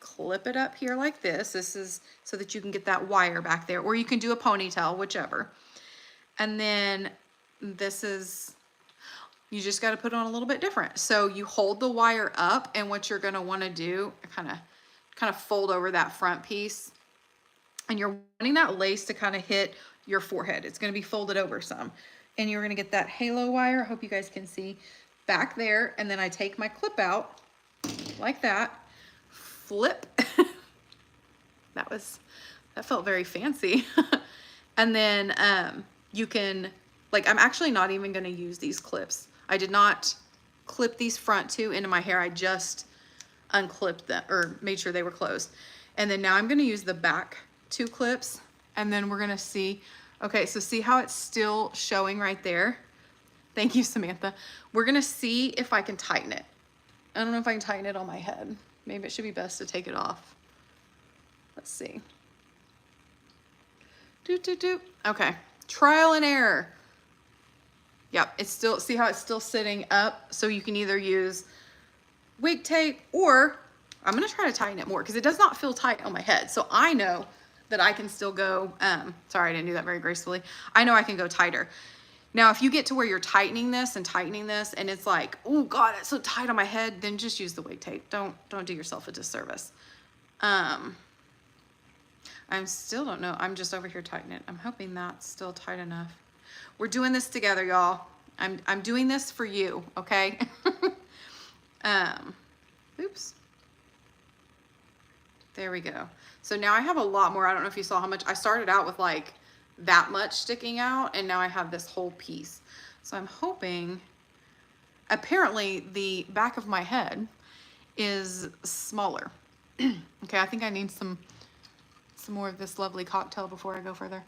clip it up here like this. This is so that you can get that wire back there, or you can do a ponytail, whichever. And then this is, you just got to put on a little bit different. So you hold the wire up, and what you're going to want to do, kind of fold over that front piece, and you're wanting that lace to kind of hit your forehead. It's going to be folded over some, and you're going to get that halo wire. I hope you guys can see back there. And then I take my clip out like that, flip. That felt very fancy. And then you can, like, I'm actually not even going to use these clips. I did not clip these front two into my hair. I just unclipped them, or made sure they were closed. And then now I'm going to use the back two clips, and then we're going to see. Okay, so see how it's still showing right there? Thank you, Samantha. We're going to see if I can tighten it. I don't know if I can tighten it on my head. Maybe it should be best to take it off. Let's see. Okay, trial and error. Yep, it's still, see how it's still sitting up? So you can either use wig tape, or I'm gonna try to tighten it more because it does not feel tight on my head. So I know that I can still go, sorry, I didn't do that very gracefully. I know I can go tighter. Now, if you get to where you're tightening this and it's like, oh God, it's so tight on my head, then just use the wig tape. Don't do yourself a disservice. I still don't know. I'm just over here tightening it. I'm hoping that's still tight enough. We're doing this together, y'all. I'm doing this for you, okay? Oops. There we go. So now I have a lot more. I don't know if you saw how much. I started out with like that much sticking out, and now I have this whole piece. So I'm hoping, apparently the back of my head is smaller. Okay, I think I need some more of this lovely cocktail before I go further.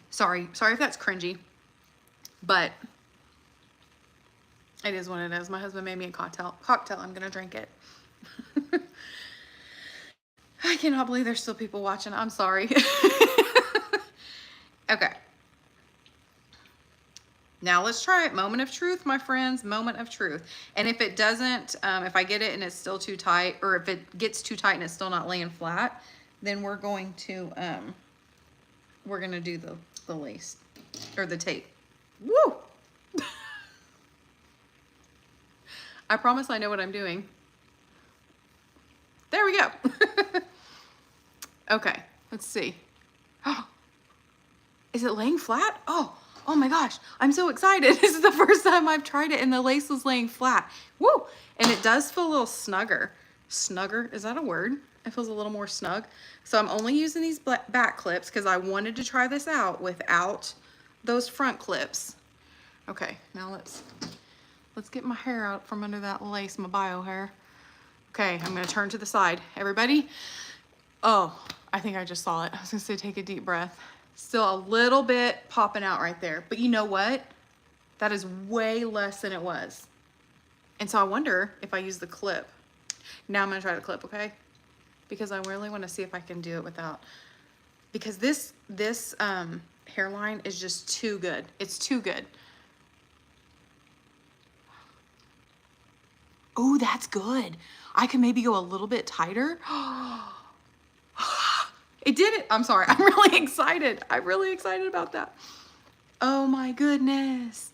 Sorry if that's cringy, but it is what it is. My husband made me a cocktail. I'm gonna drink it. I cannot believe there's still people watching. I'm sorry. Okay. Now let's try it. Moment of truth, my friends, moment of truth. And if it doesn't, if I get it and it's still too tight, or if it gets too tight and it's still not laying flat, then we're going to do the lace or the tape. Woo! I promise I know what I'm doing. There we go. Okay, let's see. Oh, is it laying flat? Oh my gosh, I'm so excited. This is the first time I've tried it and the lace was laying flat. Woo! And it does feel a little snugger. Snugger, is that a word? It feels a little more snug. So I'm only using these back clips because I wanted to try this out without those front clips. Okay, now let's get my hair out from under that lace, my bio hair. Okay, I'm gonna turn to the side. Everybody, oh, I think I just saw it. I was gonna say take a deep breath. Still a little bit popping out right there, but you know what? That is way less than it was. And so I wonder if I use the clip. Now I'm gonna try the clip, okay? Because I really wanna see if I can do it without, because this hairline is just too good. It's too good. Oh, that's good. I can maybe go a little bit tighter. It did it. I'm sorry. I'm really excited. I'm really excited about that. Oh my goodness.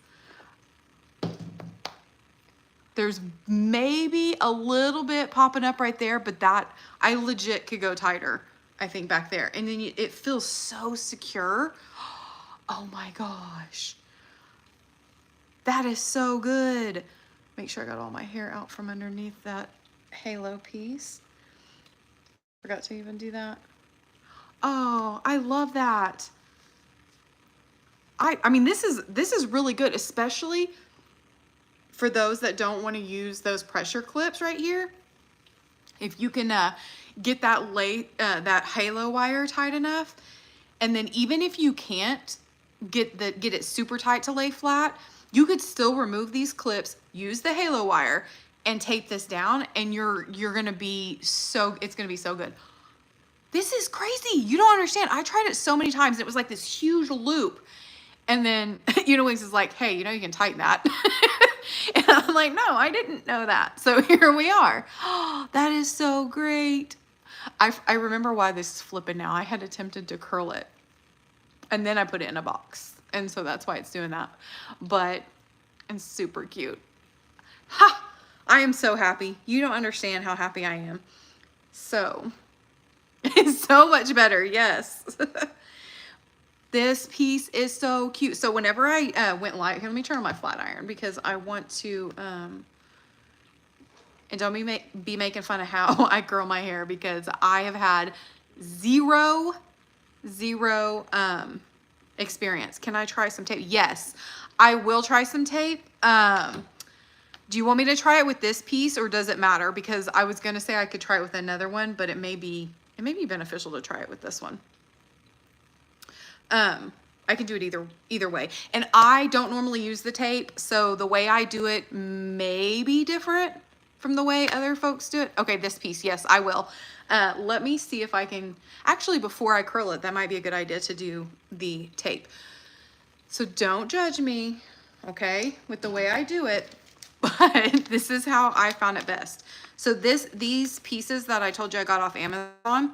There's maybe a little bit popping up right there, but that, I legit could go tighter, I think, back there. And then it feels so secure. Oh my gosh. That is so good. Make sure I got all my hair out from underneath that halo piece. Forgot to even do that. Oh, I love that. I mean, this is really good, especially for those that don't want to use those pressure clips right here. If you can get that halo wire tight enough, and then even if you can't get it super tight to lay flat, you could still remove these clips, use the halo wire, and tape this down, and you're gonna be so, it's gonna be so good. This is crazy. You don't understand. I tried it so many times, and it was like this huge loop. And then Unilynx is like, hey, you know, you can tighten that. And I'm like, no, I didn't know that. So here we are. Oh, that is so great. I remember why this is flipping now. I had attempted to curl it, and then I put it in a box. And so that's why it's doing that. But it's super cute. Ha! I am so happy. You don't understand how happy I am. So, it's so much better. Yes. This piece is so cute. So whenever I went live, here, let me turn on my flat iron because I want to, and don't be making fun of how I curl my hair, because I have had zero experience. Can I try some tape? Yes, I will try some tape. Do you want me to try it with this piece, or does it matter? Because I was going to say I could try it with another one, but it may be beneficial to try it with this one. I can do it either way. And I don't normally use the tape, so the way I do it may be different from the way other folks do it. Okay, this piece, yes, I will. Let me see if I can, actually before I curl it, that might be a good idea to do the tape. So don't judge me, okay, with the way I do it, but this is how I found it best. So these pieces that I told you I got off Amazon,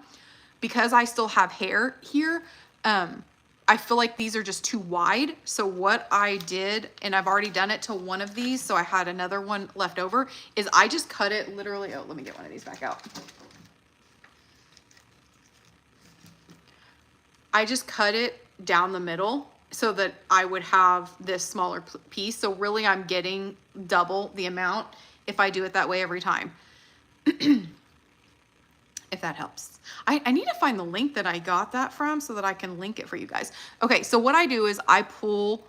because I still have hair here, I feel like these are just too wide. So what I did, and I've already done it to one of these, so I had another one left over, is I just cut it literally, oh, let me get one of these back out. I just cut it down the middle so that I would have this smaller piece. So really I'm getting double the amount if I do it that way every time. If that helps. I need to find the link that I got that from so that I can link it for you guys. Okay, so what I do is I pull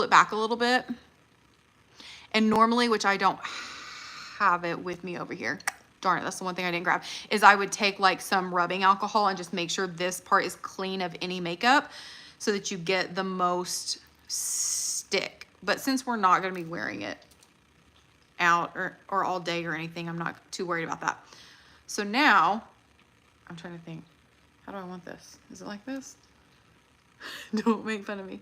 it back a little bit. And normally, which I don't have it with me over here, darn it, that's the one thing I didn't grab, is I would take like some rubbing alcohol and just make sure this part is clean of any makeup so that you get the most stick. But since we're not going to be wearing it out or all day or anything, I'm not too worried about that. So now, I'm trying to think, how do I want this? Is it like this? Don't make fun of me.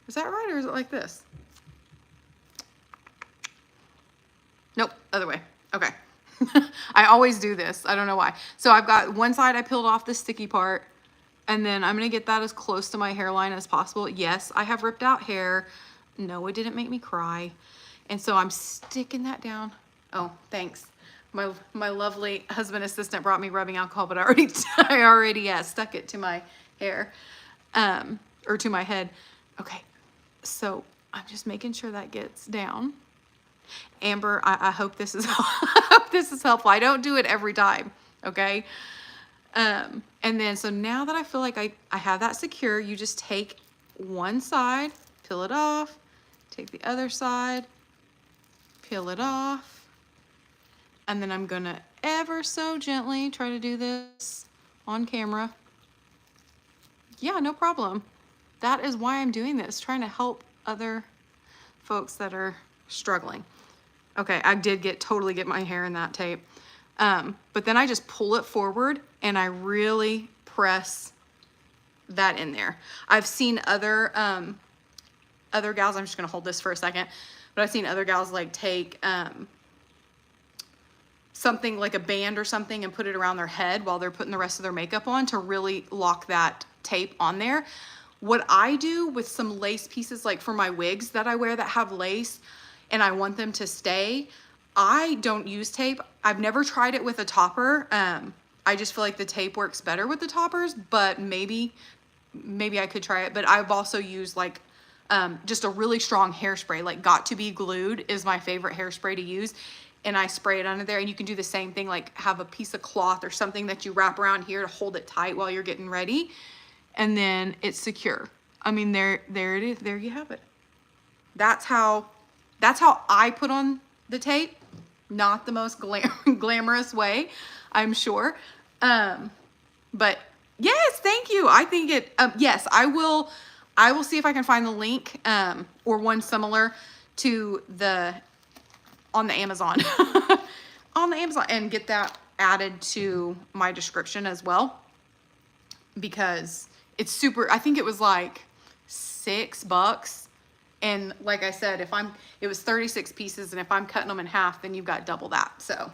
Is that right, or is it like this? Nope, other way. Okay. I always do this. I don't know why. So I've got one side I peeled off the sticky part, and then I'm going to get that as close to my hairline as possible. Yes, I have ripped out hair. No, it didn't make me cry. And so I'm sticking that down. Oh, thanks. My lovely husband assistant brought me rubbing alcohol, but I already stuck it to my hair, or to my head. Okay, so I'm just making sure that gets down. Amber, I hope this is I hope this is helpful. I don't do it every time, okay? And then so now that I feel like I have that secure, you just take one side, peel it off, take the other side, peel it off. And then I'm gonna ever so gently try to do this on camera. Yeah, no problem. That is why I'm doing this, trying to help other folks that are struggling. Okay, I did totally get my hair in that tape. But then I just pull it forward and I really press that in there. I've seen other gals, I'm just gonna hold this for a second, but I've seen other gals like take something like a band or something and put it around their head while they're putting the rest of their makeup on to really lock that tape on there. What I do with some lace pieces, like for my wigs that I wear that have lace and I want them to stay, I don't use tape. I've never tried it with a topper. I just feel like the tape works better with the toppers, but maybe I could try it. But I've also used like just a really strong hairspray, like Got to Be Glued is my favorite hairspray to use. And I spray it under there, and you can do the same thing, like have a piece of cloth or something that you wrap around here to hold it tight while you're getting ready, and then it's secure. I mean, there it is. There you have it. That's how I put on the tape. Not the most glamorous way, I'm sure. But yes, thank you. I think it, yes, I will see if I can find the link, or one similar to on the Amazon, on the Amazon, and get that added to my description as well, because it's super, I think it was like $6. And like I said, it was 36 pieces, and if I'm cutting them in half, then you've got double that. So,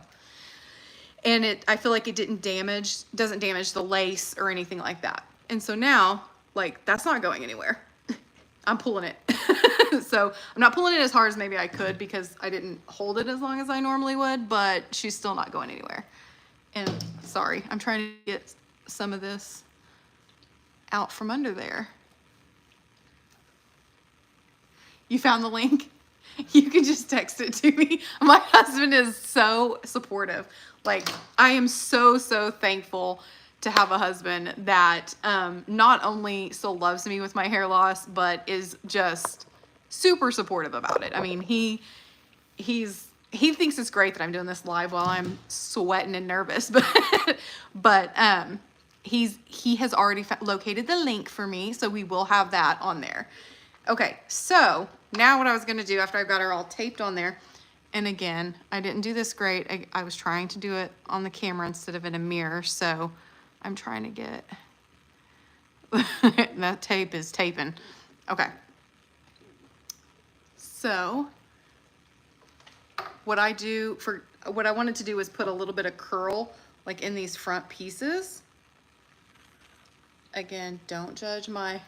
and I feel like it doesn't damage the lace or anything like that. And so now, like, that's not going anywhere. I'm pulling it. So I'm not pulling it as hard as maybe I could, because I didn't hold it as long as I normally would, but she's still not going anywhere. And sorry, I'm trying to get some of this out from under there. You found the link? You can just text it to me. My husband is so supportive. Like, I am so thankful to have a husband that not only still loves me with my hair loss, but is just super supportive about it. I mean, he thinks it's great that I'm doing this live while I'm sweating and nervous, but he has already located the link for me, so we will have that on there. Okay, so now what I was gonna do after I've got her all taped on there, and again, I didn't do this great. I was trying to do it on the camera instead of in a mirror, so I'm trying to get, that tape is taping. Okay. So what I wanted to do was put a little bit of curl like in these front pieces. Again, don't judge my,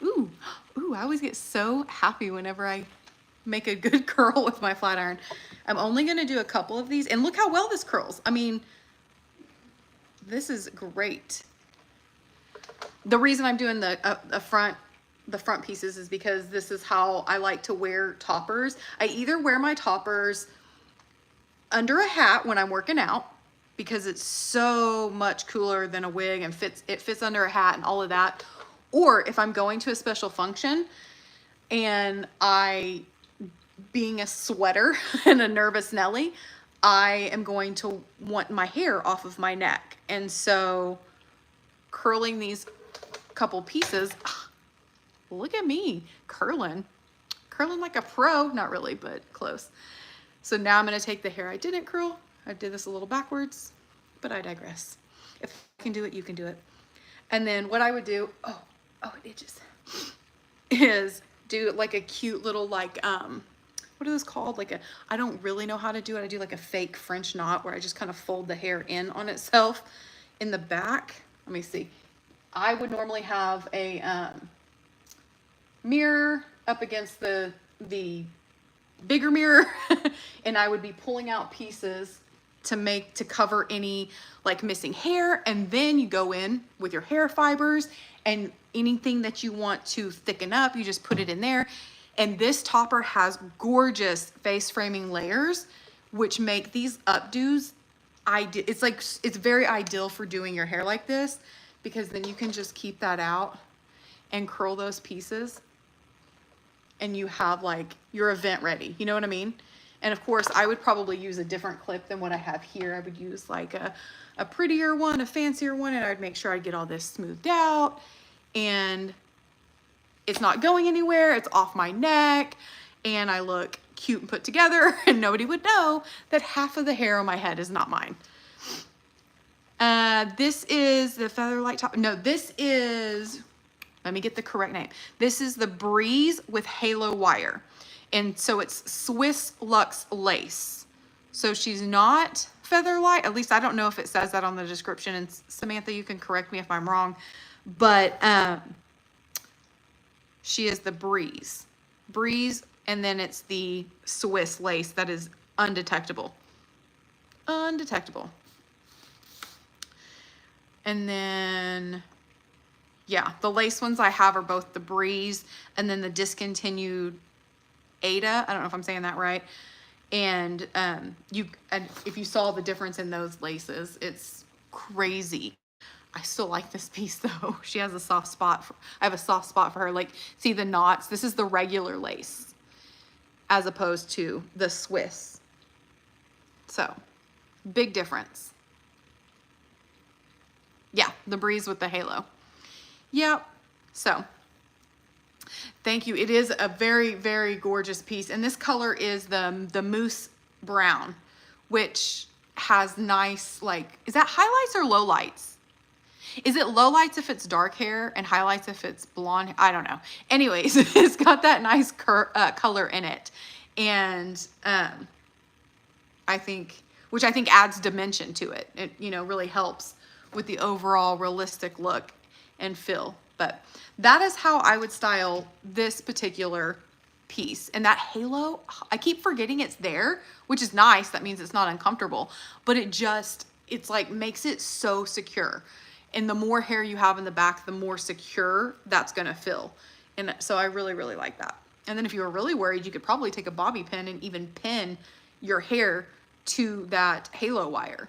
ooh, I always get so happy whenever I make a good curl with my flat iron. I'm only gonna do a couple of these, and look how well this curls. I mean, this is great. The reason I'm doing the front pieces is because this is how I like to wear toppers. I either wear my toppers under a hat when I'm working out, because it's so much cooler than a wig, and it fits under a hat and all of that. Or if I'm going to a special function and being a sweater and a nervous Nelly, I am going to want my hair off of my neck. And so curling these couple pieces, look at me curling like a pro, not really, but close. So now I'm going to take the hair I didn't curl. I did this a little backwards, but I digress. If I can do it, you can do it. And then what I would do, oh, it itches, is do like a cute little, like, what are those called? I don't really know how to do it. I do like a fake French knot where I just kind of fold the hair in on itself in the back. Let me see. I would normally have a mirror up against the bigger mirror and I would be pulling out pieces to cover any like missing hair, and then you go in with your hair fibers, and anything that you want to thicken up, you just put it in there. And this topper has gorgeous face framing layers, which make these updos ideal. It's very ideal for doing your hair like this, because then you can just keep that out and curl those pieces, and you have like your event ready. You know what I mean? And of course, I would probably use a different clip than what I have here. I would use like a prettier one, a fancier one, and I'd make sure I get all this smoothed out, and it's not going anywhere. It's off my neck, and I look cute and put together, and nobody would know that half of the hair on my head is not mine. This is the Featherlight top. No, this is, let me get the correct name. This is the Breeze with Halo Wire. And so it's Swiss Luxe lace. So she's not Featherlight. At least I don't know if it says that on the description. And Samantha, you can correct me if I'm wrong. But she is the Breeze. Breeze, and then it's the Swiss lace that is undetectable. Undetectable. And then, yeah, the lace ones I have are both the Breeze and then the discontinued Ada. I don't know if I'm saying that right. And if you saw the difference in those laces, it's crazy. I still like this piece though. She has a soft spot for, I have a soft spot for her. Like, see the knots? This is the regular lace as opposed to the Swiss. So, big difference. Yeah, the breeze with the halo. Yep. So, thank you. It is a very, very gorgeous piece. And this color is the mousse brown, which has nice, like, is that highlights or lowlights? Is it lowlights if it's dark hair and highlights if it's blonde? I don't know. Anyways, it's got that nice color in it. And I think, which I think adds dimension to it. It, you know, really helps with the overall realistic look and feel. But that is how I would style this particular piece. And that halo, I keep forgetting it's there, which is nice. That means it's not uncomfortable, but it just, it's like makes it so secure. And the more hair you have in the back, the more secure that's gonna feel. And so I really, really like that. And then if you were really worried, you could probably take a bobby pin and even pin your hair to that halo wire.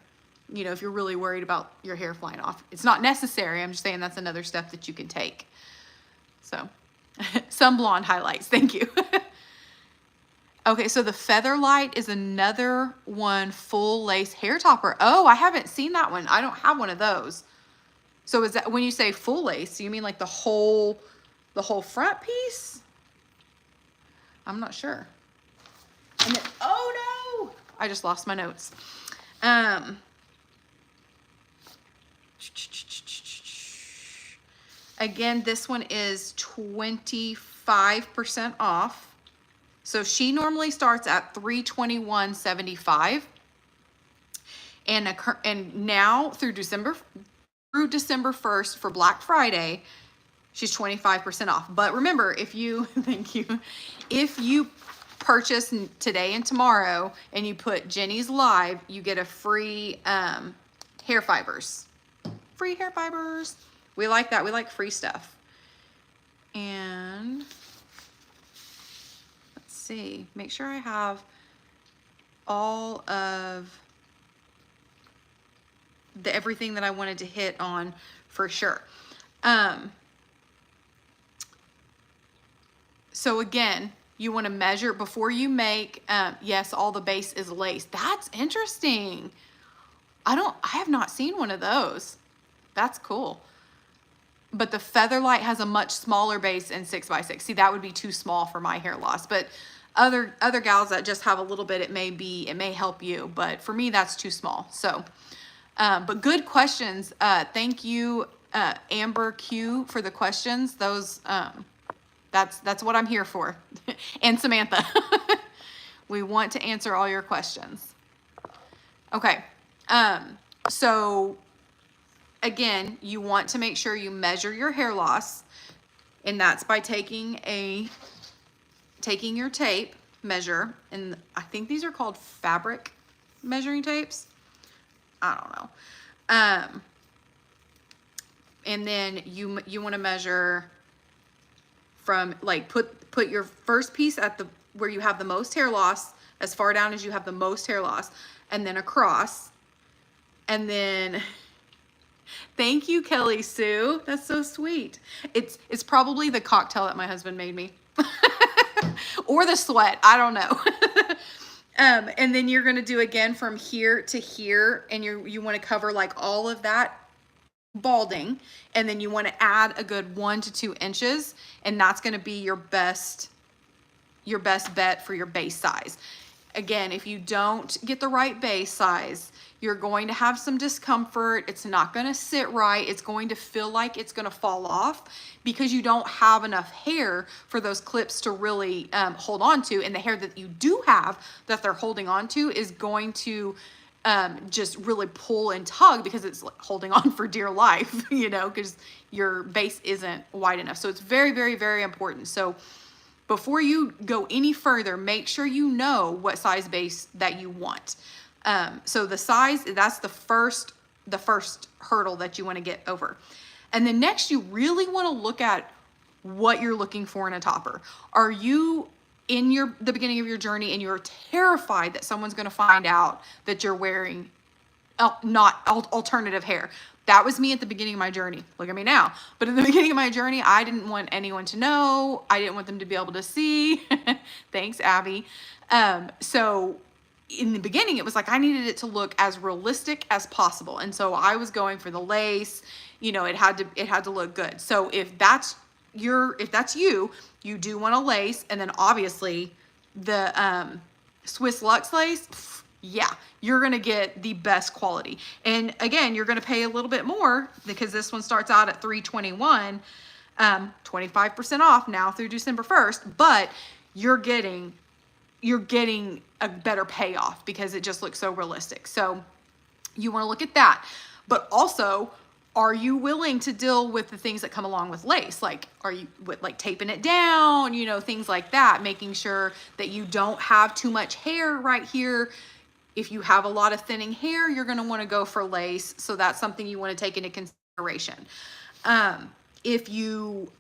You know, if you're really worried about your hair flying off. It's not necessary. I'm just saying that's another step that you can take. So, some blonde highlights. Thank you. Okay, so the Featherlight is another one, full lace hair topper. Oh, I haven't seen that one. I don't have one of those. So is that when you say full lace, you mean like the whole front piece? I'm not sure. And then, oh no, I just lost my notes. Again, this one is 25% off. So she normally starts at $321.75. And now through December 1st for Black Friday, she's 25% off. But remember, if you, thank you, if you purchase today and tomorrow and you put Jenny's Live, you get a free hair fibers. Free hair fibers. We like that. We like free stuff. And let's see, make sure I have all of everything that I wanted to hit on for sure. So again, you want to measure before you make, yes, all the base is lace. That's interesting. I have not seen one of those. That's cool. But the Featherlight has a much smaller base in 6x6. See, that would be too small for my hair loss. But other gals that just have a little bit, it may help you. But for me, that's too small. So, but good questions. Thank you, Amber Q, for the questions. Those, that's what I'm here for. And Samantha. We want to answer all your questions. Okay. So again, you want to make sure you measure your hair loss, and that's by taking your tape measure, and I think these are called fabric measuring tapes. I don't know. And then you want to measure from, like, put your first piece at where you have the most hair loss, as far down as you have the most hair loss, and then across, and then thank you, Kelly Sue. That's so sweet. It's probably the cocktail that my husband made me. Or the sweat. I don't know. And then you're going to do again from here to here. And you want to cover like all of that balding. And then you want to add a good 1 to 2 inches. And that's going to be your best bet for your base size. Again, if you don't get the right base size, you're going to have some discomfort. It's not going to sit right. It's going to feel like it's going to fall off because you don't have enough hair for those clips to really hold on to. And the hair that you do have that they're holding on to is going to just really pull and tug because it's holding on for dear life, you know, because your base isn't wide enough. So it's very, very, very important. So before you go any further, make sure you know what size base that you want. So the size, that's the first hurdle that you want to get over. And then next, you really want to look at what you're looking for in a topper. Are you in the beginning of your journey and you're terrified that someone's going to find out that you're wearing not alternative hair? That was me at the beginning of my journey. Look at me now. But at the beginning of my journey, I didn't want anyone to know. I didn't want them to be able to see. Thanks, Abby. So in the beginning, it was like I needed it to look as realistic as possible. And so I was going for the lace. You know, it had to look good. So if that's you, you do want a lace, and then obviously the Swiss Luxe lace, yeah, you're gonna get the best quality. And again, you're gonna pay a little bit more because this one starts out at $321, 25% off now through December 1st, but you're getting a better payoff because it just looks so realistic. So you want to look at that. But also, are you willing to deal with the things that come along with lace? Like, are you like taping it down, you know, things like that, making sure that you don't have too much hair right here. If you have a lot of thinning hair, you're going to want to go for lace. So that's something you want to take into consideration. If you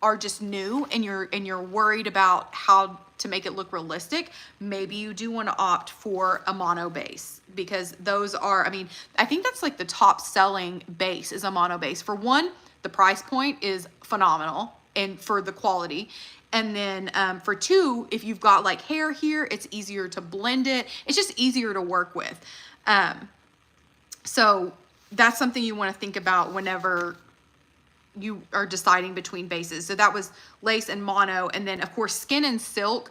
are just new and you're worried about how to make it look realistic, maybe you do want to opt for a mono base, because those are, I mean, I think that's like the top selling base is a mono base. For one, the price point is phenomenal and for the quality. And then for two, if you've got like hair here, it's easier to blend it. It's just easier to work with. So that's something you want to think about whenever you are deciding between bases. So that was lace and mono. And then of course, skin and silk,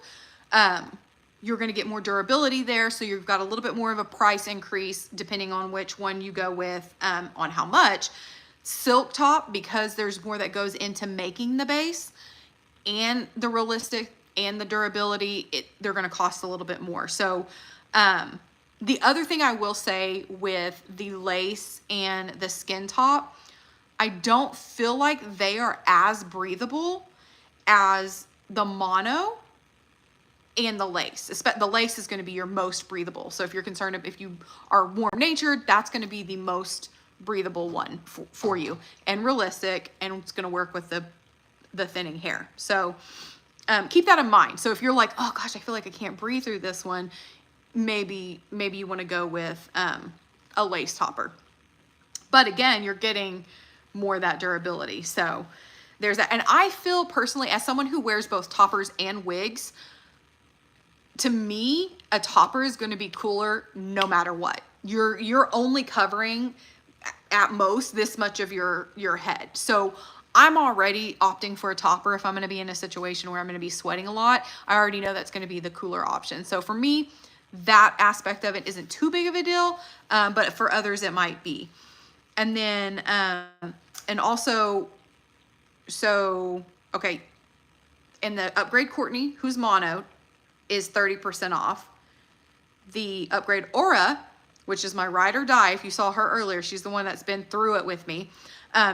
you're going to get more durability there. So you've got a little bit more of a price increase depending on which one you go with, on how much. Silk top, because there's more that goes into making the base and the realistic and the durability, they're going to cost a little bit more. So, the other thing I will say with the lace and the skin top, I don't feel like they are as breathable as the mono and the lace. The lace is going to be your most breathable. So if you're concerned, if you are warm natured, that's going to be the most breathable one for you and realistic, and it's going to work with the thinning hair. So keep that in mind. So if you're like, oh gosh, I feel like I can't breathe through this one, maybe you want to go with a lace topper. But again, you're getting more of that durability. So there's that. And I feel personally, as someone who wears both toppers and wigs, to me, a topper is going to be cooler no matter what. You're only covering at most this much of your head. So I'm already opting for a topper if I'm going to be in a situation where I'm going to be sweating a lot. I already know that's going to be the cooler option. So for me, that aspect of it isn't too big of a deal, but for others it might be. And then, and also, so, okay, in the Upgrade Courtney, who's mono, is 30% off. The Upgrade Aura, which is my ride or die, if you saw her earlier, she's the one that's been through it with me.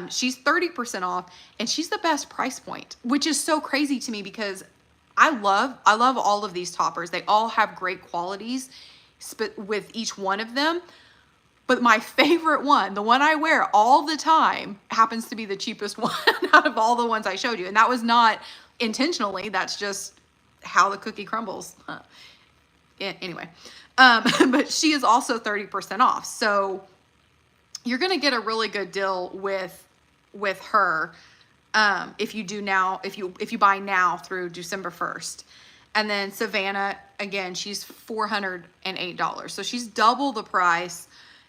She's 30% off, and she's the best price point, which is so crazy to me because I love all of these toppers. They all have great qualities with each one of them. But my favorite one, the one I wear all the time, happens to be the cheapest one out of all the ones I showed you. And that was not intentionally. That's just how the cookie crumbles. Anyway, but she is also 30% off. So you're going to get a really good deal with her. If you buy now through December 1st. And then Savannah, again, she's $408. So she's double the price.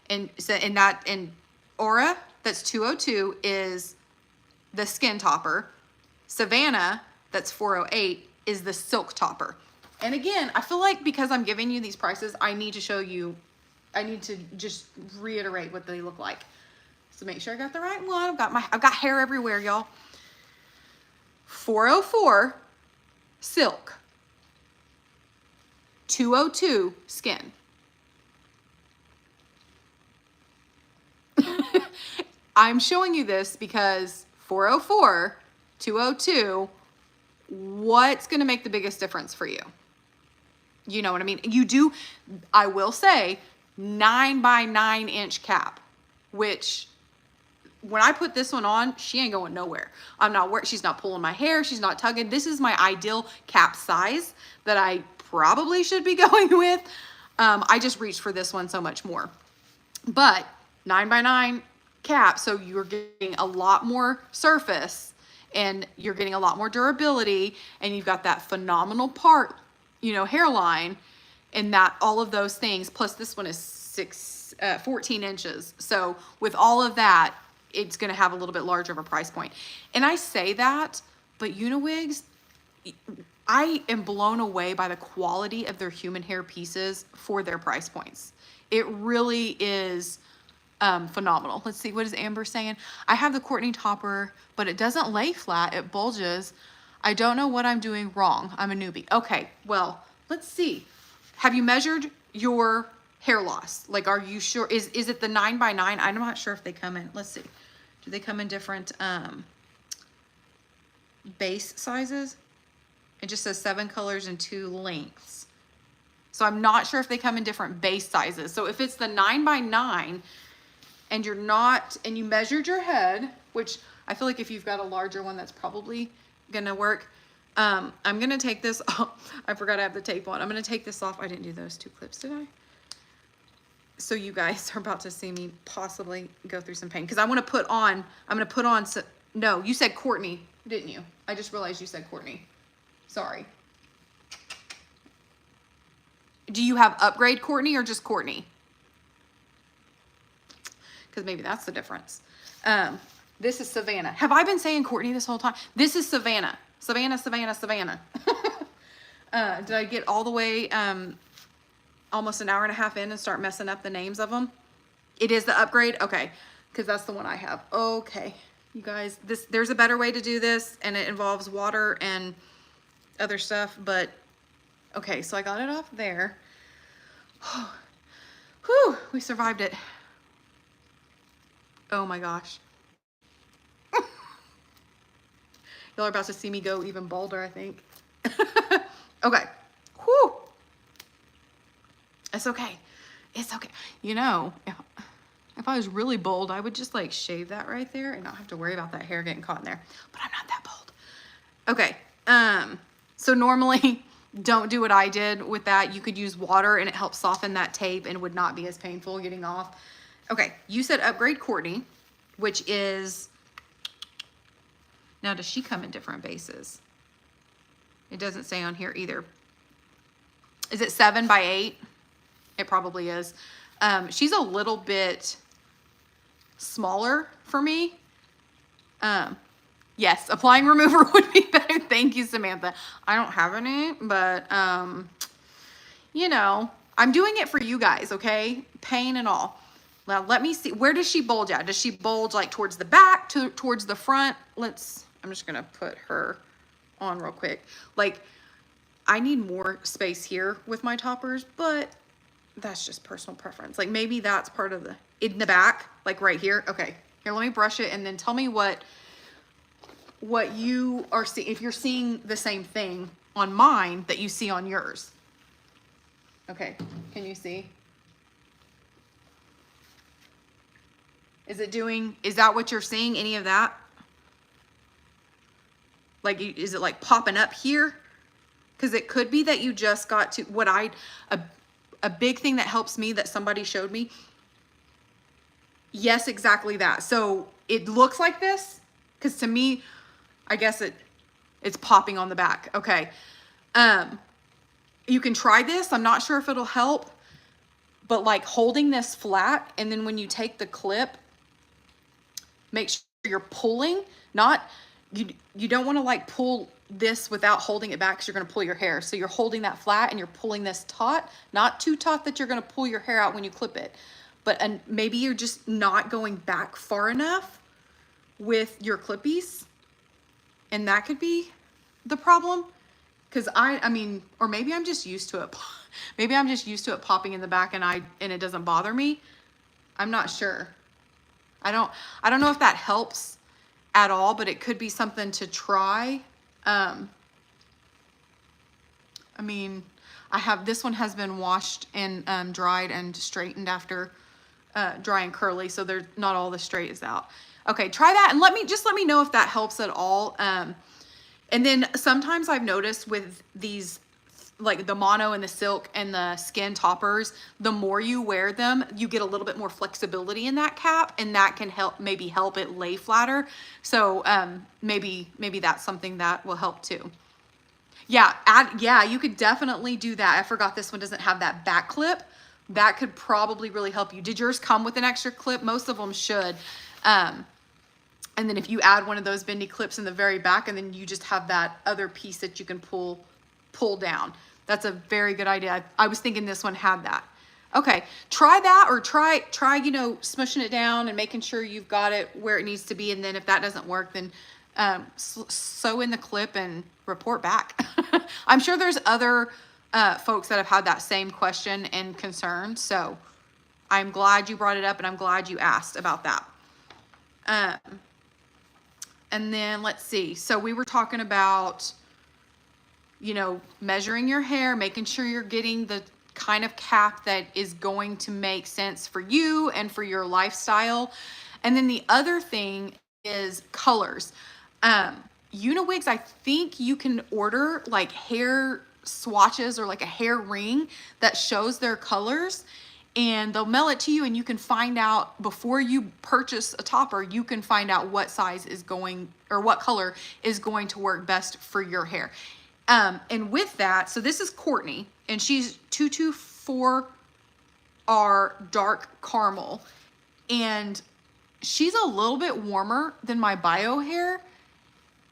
And so in Aura, that's $202, is the skin topper. Savannah, that's $408, is the silk topper. And again, I feel like because I'm giving you these prices, I need to show you, I need to just reiterate what they look like. So make sure I got the right one. I've got hair everywhere, y'all. $404 silk. $202 skin. I'm showing you this because $404, $202, what's going to make the biggest difference for you? You know what I mean? You do, I will say, 9 by 9 inch cap, which when I put this one on, she ain't going nowhere. She's not pulling my hair. She's not tugging. This is my ideal cap size that I probably should be going with. I just reached for this one so much more. But 9 by 9, cap, so you're getting a lot more surface and you're getting a lot more durability, and you've got that phenomenal part, you know, hairline, and that all of those things. Plus this one is 14 inches. So with all of that, it's going to have a little bit larger of a price point. And I say that, but Uniwigs, I am blown away by the quality of their human hair pieces for their price points. It really is phenomenal. Let's see, what is Amber saying? I have the Courtney topper, but it doesn't lay flat, it bulges. I don't know what I'm doing wrong. I'm a newbie. Okay, well, let's see. Have you measured your hair loss? Like, are you sure? Is it the 9x9? I'm not sure if they come in. Let's see. Do they come in different base sizes? It just says 7 colors and 2 lengths. So I'm not sure if they come in different base sizes. So if it's the 9x9 and you're not, and you measured your head, which I feel like if you've got a larger one, that's probably gonna work. I'm gonna take this off. I forgot I have the tape on. I'm gonna take this off. I didn't do those 2 clips, did I? So you guys are about to see me possibly go through some pain, because I'm gonna put on, no, you said Courtney, didn't you? I just realized you said Courtney. Sorry. Do you have upgrade Courtney or just Courtney? Because maybe that's the difference. This is Savannah. Have I been saying Courtney this whole time? This is Savannah. Savannah. Did I get all the way almost an hour and a half in and start messing up the names of them? It is the upgrade? Okay, because that's the one I have. Okay, you guys, there's a better way to do this, and it involves water and other stuff, but okay, so I got it off there. Whew, we survived it. Oh my gosh. Y'all are about to see me go even bolder, I think. Okay. Whew. It's okay. It's okay. You know, if I was really bold, I would just like shave that right there and not have to worry about that hair getting caught in there. But I'm not that bold. Okay. So normally don't do what I did with that. You could use water and it helps soften that tape and would not be as painful getting off. Okay, you said upgrade Courtney, which is, now does she come in different bases? It doesn't say on here either. Is it 7x8? It probably is. She's a little bit smaller for me. Yes, applying remover would be better. Thank you, Samantha. I don't have any, but you know, I'm doing it for you guys, okay? Pain and all. Now let me see. Where does she bulge at? Does she bulge like towards the back, towards the front? I'm just gonna put her on real quick. Like, I need more space here with my toppers, but that's just personal preference. Like maybe that's part of in the back, like right here. Okay, here, let me brush it and then tell me what you are seeing, if you're seeing the same thing on mine that you see on yours. Okay, can you see? Is that what you're seeing, any of that? Like, is it like popping up here? Because it could be that you just got to, a big thing that helps me that somebody showed me. Yes, exactly that. So it looks like this, because to me, I guess it's popping on the back. Okay. You can try this. I'm not sure if it'll help, but like holding this flat, and then when you take the clip, make sure you're pulling, you don't want to like pull this without holding it back, because you're going to pull your hair. So you're holding that flat and you're pulling this taut, not too taut that you're going to pull your hair out when you clip it, but maybe you're just not going back far enough with your clippies, and that could be the problem. Because I mean, or maybe I'm just used to it. Maybe I'm just used to it popping in the back and it doesn't bother me. I'm not sure. I don't know if that helps at all, but it could be something to try. I mean, this one has been washed and dried and straightened after dry and curly, so there's not all the straight is out. Okay, try that and let me know if that helps at all. And then sometimes I've noticed with these like the mono and the silk and the skin toppers, the more you wear them, you get a little bit more flexibility in that cap, and that can maybe help it lay flatter. So maybe that's something that will help too. Yeah, yeah, you could definitely do that. I forgot this one doesn't have that back clip. That could probably really help you. Did yours come with an extra clip? Most of them should. And then if you add one of those bendy clips in the very back, and then you just have that other piece that you can pull down. That's a very good idea. I was thinking this one had that. Okay, try that, or try, you know, smushing it down and making sure you've got it where it needs to be. And then if that doesn't work, then sew in the clip and report back. I'm sure there's other folks that have had that same question and concern. So I'm glad you brought it up, and I'm glad you asked about that. And then let's see. So we were talking about, you know, measuring your hair, making sure you're getting the kind of cap that is going to make sense for you and for your lifestyle. And then the other thing is colors. Uniwigs, I think you can order like hair swatches or like a hair ring that shows their colors, and they'll mail it to you, and you can find out before you purchase a topper, you can find out what size is going, or what color is going to work best for your hair. And with that, so this is Courtney, and she's 224R dark caramel, and she's a little bit warmer than my bio hair.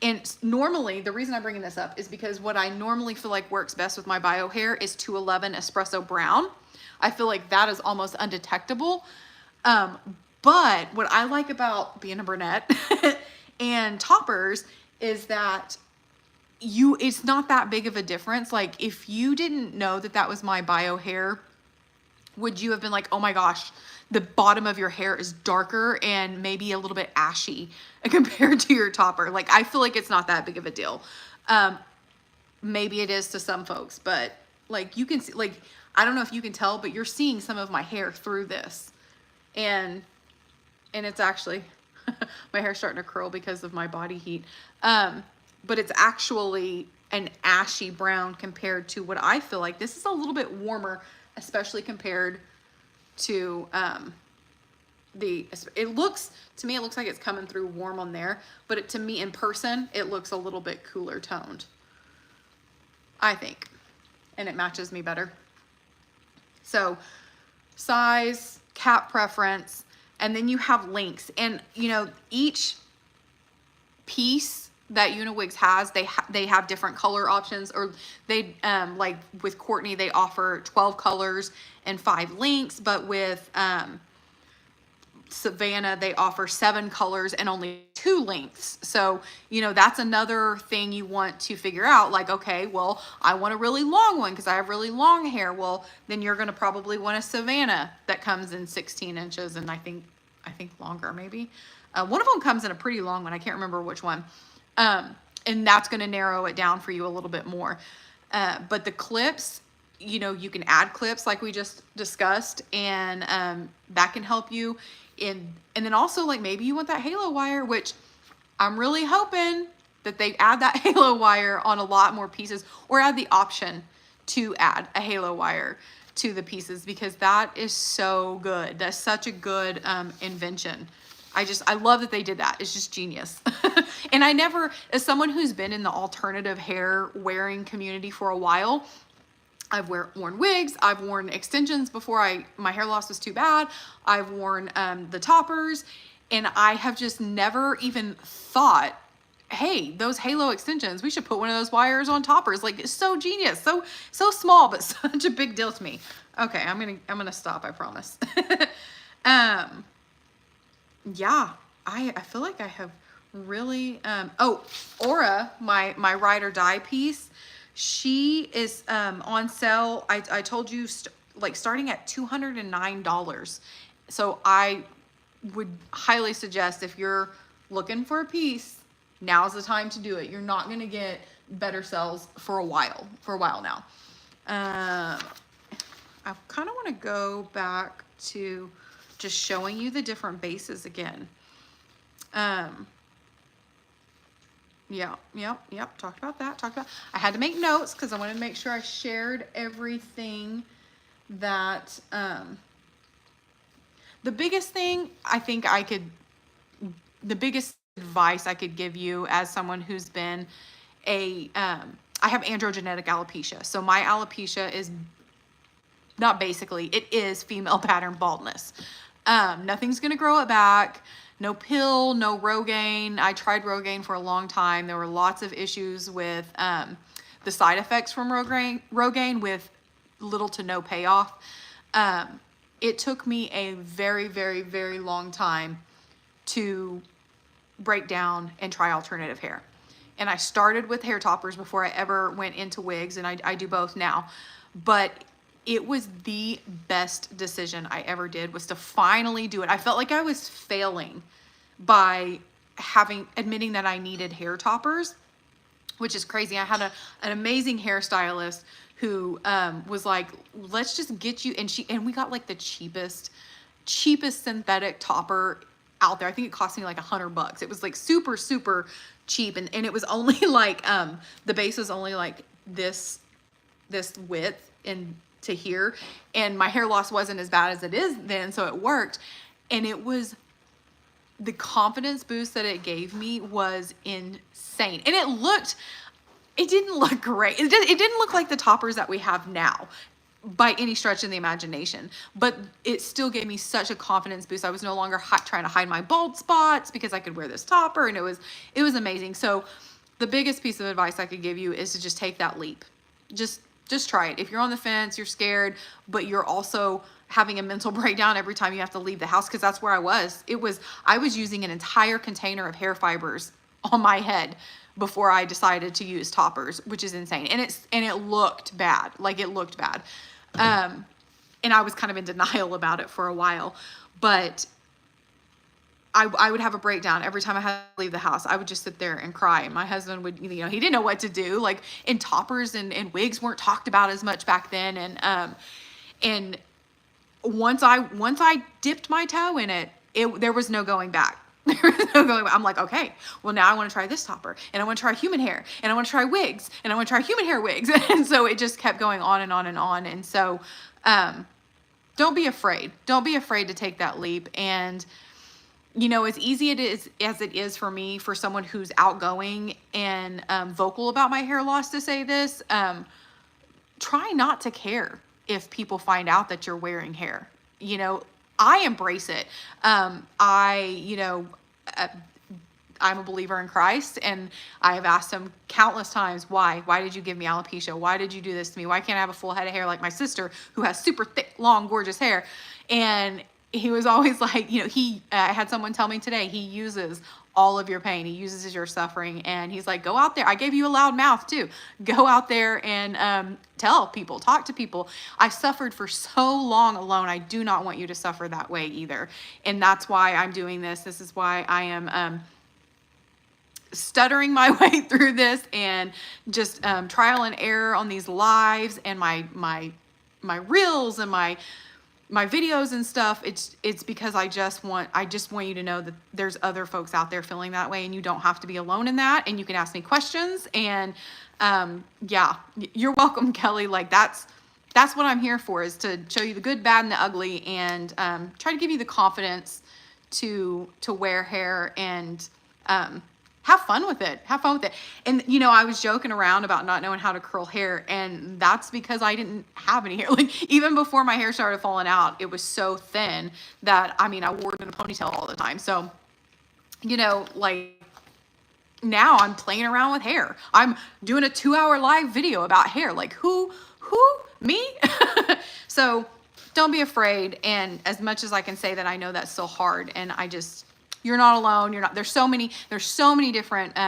And normally, the reason I'm bringing this up is because what I normally feel like works best with my bio hair is 211 espresso brown. I feel like that is almost undetectable. But what I like about being a brunette and toppers is that it's not that big of a difference. Like if you didn't know that that was my bio hair, would you have been like, oh my gosh, the bottom of your hair is darker and maybe a little bit ashy compared to your topper? Like, I feel like it's not that big of a deal. Maybe it is to some folks, but like you can see, like, I don't know if you can tell, but you're seeing some of my hair through this. And it's actually, my hair's starting to curl because of my body heat. But it's actually an ashy brown compared to what I feel like. This is a little bit warmer, especially compared to it looks, to me, it looks like it's coming through warm on there, but to me in person, it looks a little bit cooler toned, I think, and it matches me better. So size, cap preference, and then you have links. And, you know, each piece that Uniwigs has, they have different color options, or they, like with Courtney, they offer 12 colors and 5 links, but with Savannah, they offer 7 colors and only 2 lengths. So, you know, that's another thing you want to figure out. Like, okay, well, I want a really long one because I have really long hair. Well, then you're going to probably want a Savannah that comes in 16 inches and I think longer maybe. One of them comes in a pretty long one. I can't remember which one. And that's going to narrow it down for you a little bit more. But the clips, you know, you can add clips like we just discussed, and that can help you. And then also, like, maybe you want that halo wire, which I'm really hoping that they add that halo wire on a lot more pieces, or add the option to add a halo wire to the pieces, because that is so good. That's such a good invention. I love that they did that. It's just genius. And I never, as someone who's been in the alternative hair wearing community for a while, I've worn wigs, I've worn extensions before my hair loss was too bad. I've worn the toppers, and I have just never even thought, hey, those halo extensions, we should put one of those wires on toppers. Like, it's so genius, so small, but such a big deal to me. Okay, I'm gonna stop, I promise. Yeah, I feel like I have really, oh, Aura, my ride or die piece, she is on sale. I told you, like, starting at $209. So I would highly suggest, if you're looking for a piece, now's the time to do it. You're not going to get better sales for a while now. I kind of want to go back to just showing you the different bases again. Yep. Talked about that. I had to make notes because I wanted to make sure I shared everything that, the biggest thing I think the biggest advice I could give you as someone who's been I have androgenetic alopecia. So my alopecia is not basically, it is female pattern baldness. Nothing's going to grow it back. No pill, no Rogaine. I tried Rogaine for a long time. There were lots of issues with the side effects from Rogaine with little to no payoff. It took me a very, very, very long time to break down and try alternative hair. And I started with hair toppers before I ever went into wigs, and I do both now. But it was the best decision I ever did, was to finally do it. I felt like I was failing by admitting that I needed hair toppers, which is crazy. I had an amazing hairstylist who was like, let's just get you, and we got like the cheapest synthetic topper out there. I think it cost me like $100. It was like super, super cheap. And it was only like, the base was only like this width and to here. And my hair loss wasn't as bad as it is then. So it worked. And it was, the confidence boost that it gave me was insane. And it didn't look great. It didn't look like the toppers that we have now by any stretch of the imagination, but it still gave me such a confidence boost. I was no longer trying to hide my bald spots because I could wear this topper, and it was amazing. So the biggest piece of advice I could give you is to just take that leap. Just try it. If you're on the fence, you're scared, but you're also having a mental breakdown every time you have to leave the house, because that's where I was. I was using an entire container of hair fibers on my head before I decided to use toppers, which is insane. And it looked bad. Like, it looked bad. And I was kind of in denial about it for a while, but I would have a breakdown every time I had to leave the house. I would just sit there and cry. And my husband would, he didn't know what to do. Like, and toppers and wigs weren't talked about as much back then. And once I dipped my toe in it, there was no going back. There was no going back. I'm like, okay, well, now I want to try this topper, and I want to try human hair, and I want to try wigs, and I want to try human hair wigs. And so it just kept going on and on and on. And so, don't be afraid. Don't be afraid to take that leap. And, as easy as it is for me, for someone who's outgoing and vocal about my hair loss, to say this, try not to care if people find out that you're wearing hair. I embrace it. I'm a believer in Christ, and I have asked him countless times, why did you give me alopecia? Why did you do this to me? Why can't I have a full head of hair like my sister, who has super thick, long, gorgeous hair? And he was always like, I had someone tell me today, he uses all of your pain. He uses your suffering. And he's like, go out there. I gave you a loud mouth too. Go out there and tell people, talk to people. I suffered for so long alone. I do not want you to suffer that way either. And that's why I'm doing this. This is why I am stuttering my way through this, and just trial and error on these lives and my reels and my videos and stuff. It's because I just want you to know that there's other folks out there feeling that way, and you don't have to be alone in that. And you can ask me questions, and yeah, you're welcome, Kelly. Like, that's what I'm here for, is to show you the good, bad, and the ugly, and try to give you the confidence to wear hair and have fun with it. And, I was joking around about not knowing how to curl hair, and that's because I didn't have any hair. Like, even before my hair started falling out, it was so thin that, I wore it in a ponytail all the time. So, like, now I'm playing around with hair. I'm doing a 2-hour live video about hair. Like, who, me? So don't be afraid. And as much as I can say that, I know that's so hard, and you're not alone. There's so many different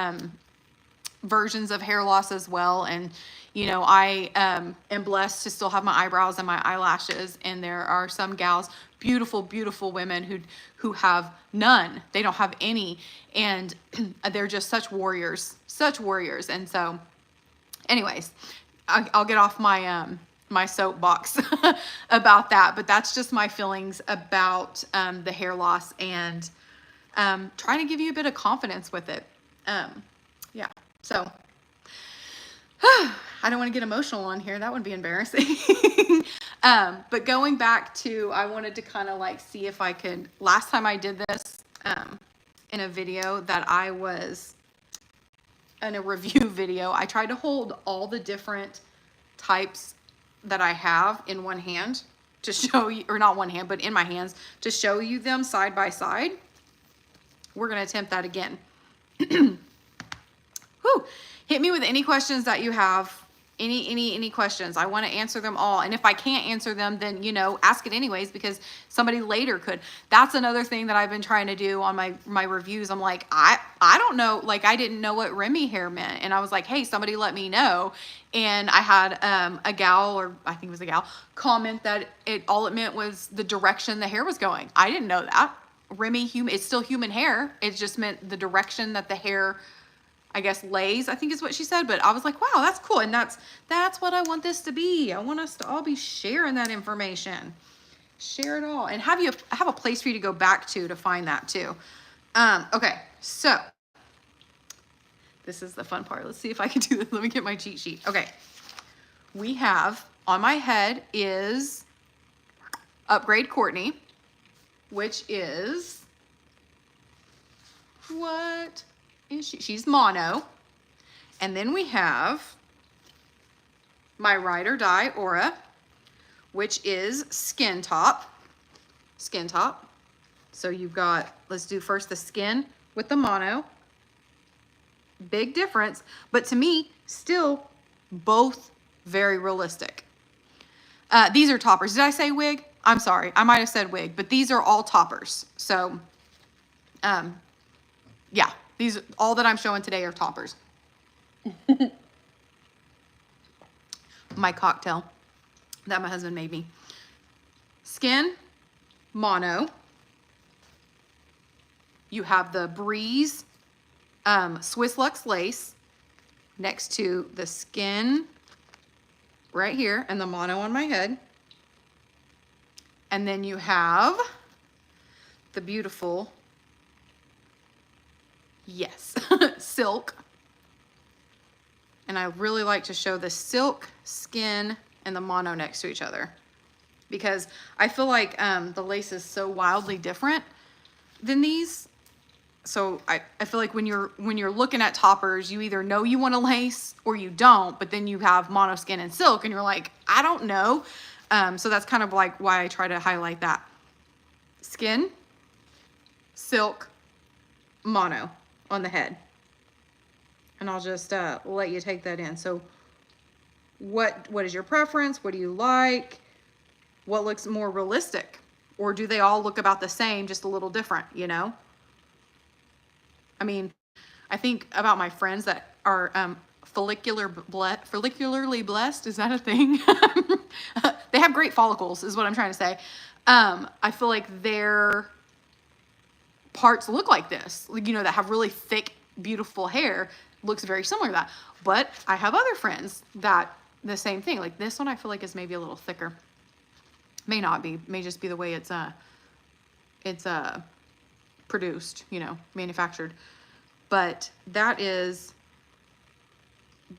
versions of hair loss as well. And, I am blessed to still have my eyebrows and my eyelashes. And there are some gals, beautiful, beautiful women who have none. They don't have any. And they're just such warriors. And so anyways, I'll get off my, my soapbox about that. But that's just my feelings about the hair loss, and trying to give you a bit of confidence with it. Yeah, so I don't want to get emotional on here. That would be embarrassing. But going back to, I wanted to kind of like see if I could, last time I did this in a video that I was in a review video, I tried to hold all the different types that I have in one hand to show you, or not one hand, but in my hands to show you them side by side. We're going to attempt that again. Whew. Hit me with any questions that you have. Any questions. I want to answer them all. And if I can't answer them, then, you know, ask it anyways, because somebody later could. That's another thing that I've been trying to do on my reviews. I'm like, I don't know. Like, I didn't know what Remy hair meant. And I was like, hey, somebody let me know. And I had a gal, or I think it was a gal, comment that all it meant was the direction the hair was going. I didn't know that. Remy, it's still human hair. It just meant the direction that the hair, I guess, lays, I think is what she said. But I was like, wow, that's cool. And that's what I want this to be. I want us to all be sharing that information. Share it all. And have a place for you to go back to find that too. Okay, so this is the fun part. Let's see if I can do this. Let me get my cheat sheet. Okay, we have, on my head is Upgrade Courtney, which is, what is she? She's mono. And then we have my Ride or Die Aura, which is Skin Top. Skin Top. So you've got, let's do first the skin with the mono. Big difference, but to me, still both very realistic. These are toppers. Did I say wig? I'm sorry. I might have said wig, but these are all toppers. So, yeah, all that I'm showing today are toppers. My cocktail that my husband made me. Skin, mono. You have the Breeze Swiss Luxe Lace next to the skin right here and the mono on my head. And then you have the beautiful, yes, silk. And I really like to show the silk, skin, and the mono next to each other, because I feel like the lace is so wildly different than these. So I feel like when you're looking at toppers, you either know you want a lace or you don't, but then you have mono, skin, and silk, and you're like, I don't know. So that's kind of like why I try to highlight that. Skin, silk, mono on the head. And I'll just let you take that in. So what is your preference? What do you like? What looks more realistic? Or do they all look about the same, just a little different, you know? I mean, I think about my friends that are follicularly blessed. Is that a thing? They have great follicles, is what I'm trying to say. I feel like their parts look like this, you know, that have really thick, beautiful hair. Looks very similar to that. But I have other friends that the same thing. Like this one, I feel like is maybe a little thicker. May not be. May just be the way it's produced, you know, manufactured. But that is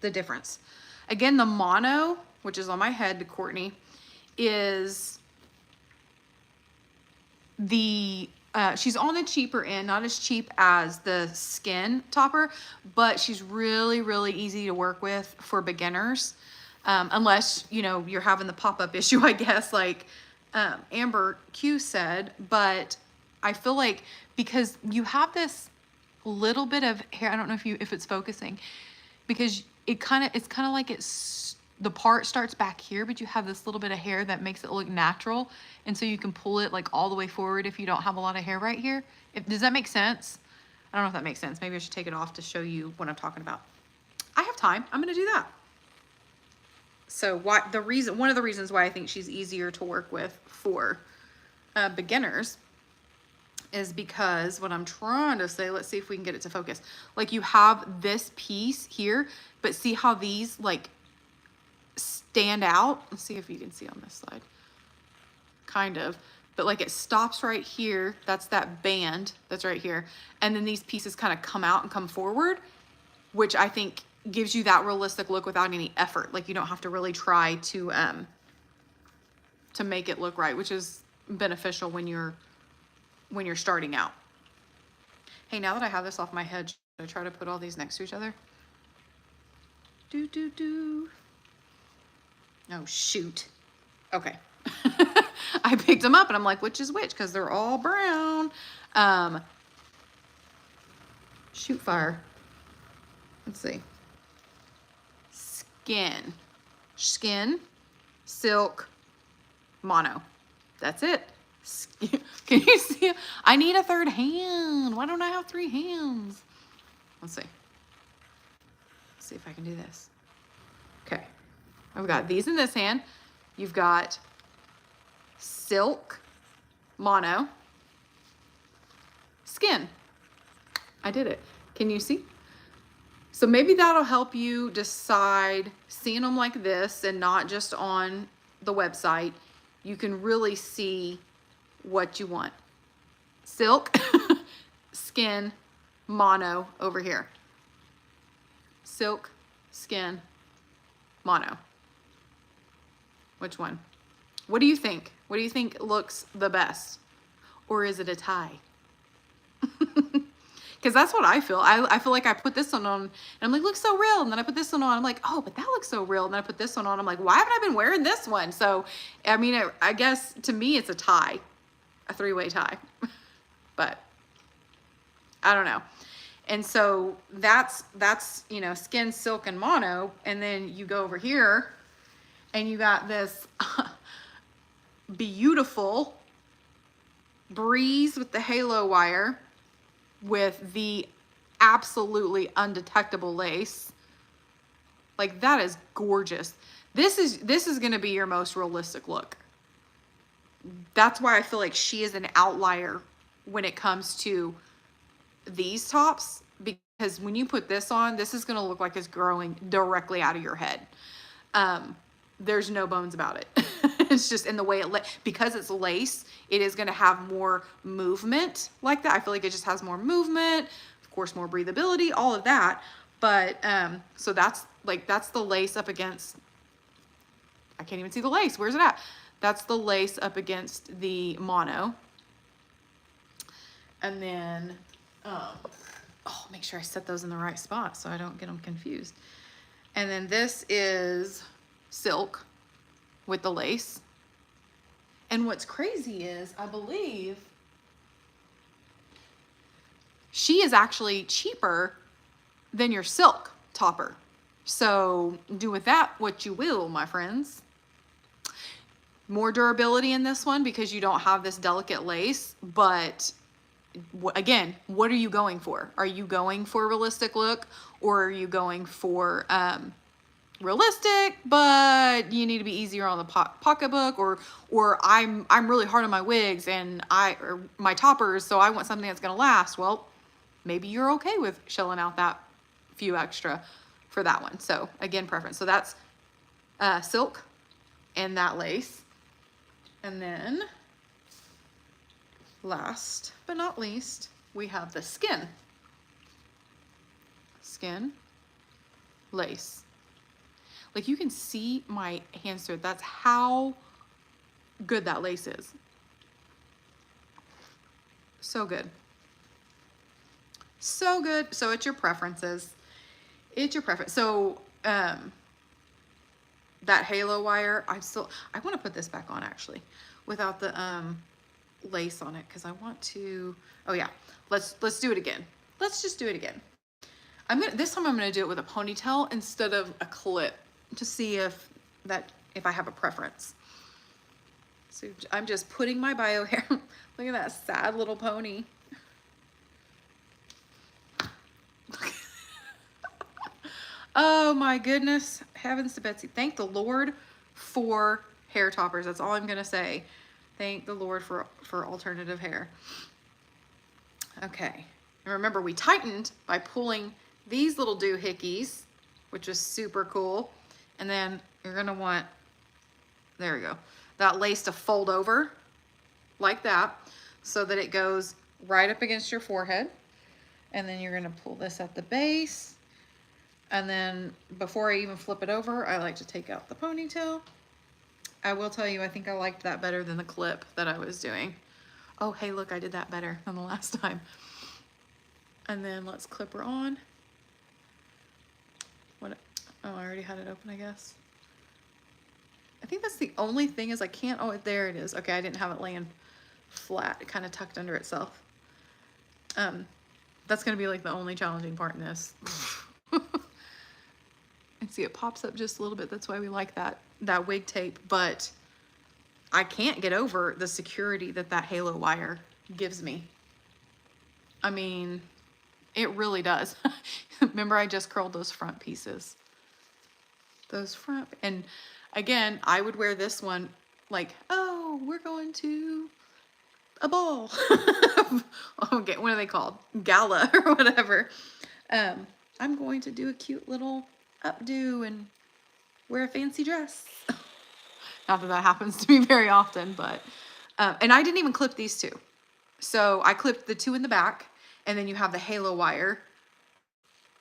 the difference. Again, the mono, which is on my head to Courtney, is the she's on the cheaper end, not as cheap as the skin topper, but she's really, really easy to work with for beginners. Unless, you know, you're having the pop-up issue, I guess, like Amber Q said. But I feel like because you have this little bit of hair, I don't know if it's focusing, because it's kind of like the part starts back here, but you have this little bit of hair that makes it look natural. And so you can pull it like all the way forward if you don't have a lot of hair right here. Does that make sense? I don't know if that makes sense. Maybe I should take it off to show you what I'm talking about. I have time. I'm going to do that. So one of the reasons why I think she's easier to work with for beginners is because what I'm trying to say, let's see if we can get it to focus. Like you have this piece here, but see how these like stand out? Let's see if you can see on this side. Kind of. But like it stops right here. That's that band that's right here. And then these pieces kind of come out and come forward. which I think gives you that realistic look without any effort. Like you don't have to really try to make it look right, which is beneficial when you're starting out. Hey, now that I have this off my head, should I try to put all these next to each other? Oh, shoot. Okay. I picked them up and I'm like, which is which? Because they're all brown. Shoot fire. Let's see. Skin, silk, mono. That's it. Can you see? I need a third hand. Why don't I have 3 hands? Let's see. Let's see if I can do this. Okay. I've got these in this hand. You've got silk, mono, skin. I did it. Can you see? So maybe that'll help you decide, seeing them like this and not just on the website, you can really see what you want. Silk, skin, mono over here. Silk, skin, mono. Which one? What do you think? What do you think looks the best? Or is it a tie? Because that's what I feel. I feel like I put this one on and I'm like, looks so real. And then I put this one on. I'm like, oh, but that looks so real. And then I put this one on. I'm like, why haven't I been wearing this one? So, I mean, I guess to me it's a tie, a 3-way tie. But I don't know. And so that's, you know, skin, silk, and mono. And then you go over here and you got this beautiful breeze with the halo wire with the absolutely undetectable lace. Like that is gorgeous. This is going to be your most realistic look. That's why I feel like she is an outlier when it comes to these tops, because when you put this on, this is going to look like it's growing directly out of your head. There's no bones about it. It's just in the way because it's lace, it is going to have more movement like that. I feel like it just has more movement, of course, more breathability, all of that. But, so that's the lace up against, I can't even see the lace. Where's it at? That's the lace up against the mono. And then, oh, make sure I set those in the right spot so I don't get them confused. And then this is silk with the lace. And what's crazy is I believe she is actually cheaper than your silk topper. So do with that what you will, my friends. More durability in this one because you don't have this delicate lace, but again, what are you going for? Are you going for a realistic look, or are you going for realistic, but you need to be easier on the pocketbook, or I'm really hard on my wigs and or my toppers, so I want something that's going to last? Well, maybe you're okay with shelling out that few extra for that one. So again, preference. So that's silk and that lace. And then last but not least, we have the skin, lace. Like you can see my hands through it. That's how good that lace is. So good. So good. So it's your preferences. It's your preference. So that halo wire, I want to put this back on actually without the lace on it, because I want to, oh yeah, let's do it again. Let's just do it again. This time I'm gonna do it with a ponytail instead of a clip to see if I have a preference. So I'm just putting my bio hair. Look at that sad little pony. Oh my goodness, heavens to Betsy. Thank the Lord for hair toppers. That's all I'm gonna say. Thank the Lord for alternative hair. Okay, and remember we tightened by pulling these little doohickeys, which is super cool. And then you're gonna want, there we go, that lace to fold over like that so that it goes right up against your forehead. And then you're gonna pull this at the base And then before I even flip it over, I like to take out the ponytail. I will tell you, I think I liked that better than the clip that I was doing. Oh, hey, look, I did that better than the last time. And then let's clip her on. What? Oh, I already had it open, I guess. I think that's the only thing is I can't, oh, there it is. Okay, I didn't have it laying flat. It kind of tucked under itself. That's gonna be like the only challenging part in this. And see, it pops up just a little bit. That's why we like that wig tape, but I can't get over the security that halo wire gives me. I mean, it really does. Remember, I just curled those front pieces. Those front, and again, I would wear this one like, oh, we're going to a ball. Okay, what are they called? Gala or whatever. I'm going to do a cute little updo and wear a fancy dress. Not that that happens to me very often, but, and I didn't even clip these two. So I clipped the two in the back, and then you have the halo wire,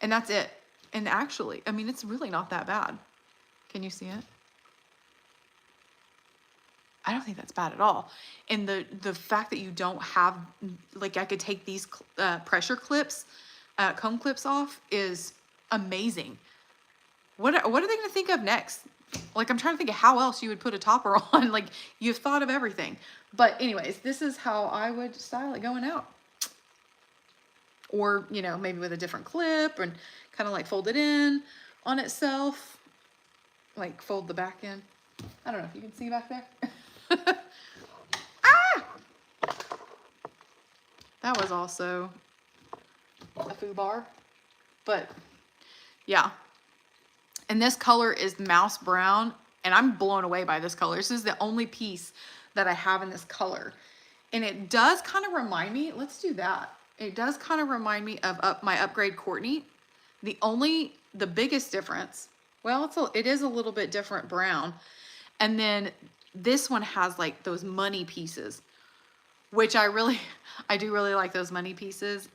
and that's it. And actually, I mean, it's really not that bad. Can you see it? I don't think that's bad at all. And the fact that you don't have, like, I could take these pressure clips, comb clips off is amazing. What are they going to think of next? Like, I'm trying to think of how else you would put a topper on. Like, you've thought of everything. But anyways, this is how I would style it going out. Or, you know, maybe with a different clip and kind of like fold it in on itself. Like fold the back in. I don't know if you can see back there. Ah! That was also a foobar. But yeah. And this color is mouse brown, and I'm blown away by this color. This is the only piece that I have in this color. And it does kind of remind me, let's do that. It does kind of remind me of my Upgrade Courtney. The biggest difference, well, it is a little bit different brown. And then this one has like those money pieces, which I do really like those money pieces,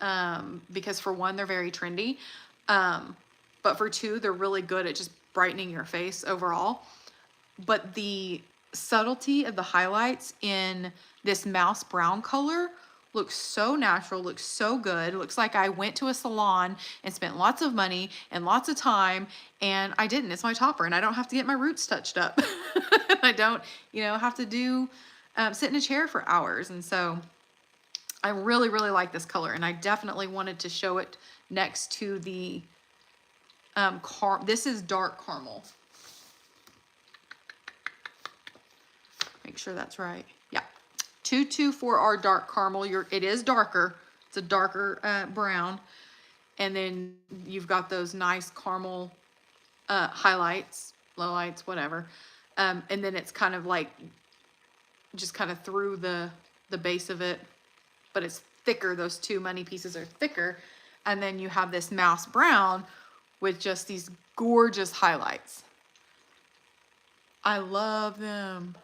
because for one, they're very trendy. But for two, they're really good at just brightening your face overall. But the subtlety of the highlights in this mouse brown color looks so natural, looks so good. Looks like I went to a salon and spent lots of money and lots of time, and I didn't. It's my topper, and I don't have to get my roots touched up. I don't, have to sit in a chair for hours. And so I really, really like this color, and I definitely wanted to show it next to the this is dark caramel. Make sure that's right. Yeah. 224R dark caramel. It is darker. It's a darker brown. And then you've got those nice caramel highlights, lowlights, whatever. And then it's kind of like just kind of through the base of it, but it's thicker. Those two money pieces are thicker. And then you have this mouse brown with just these gorgeous highlights. I love them.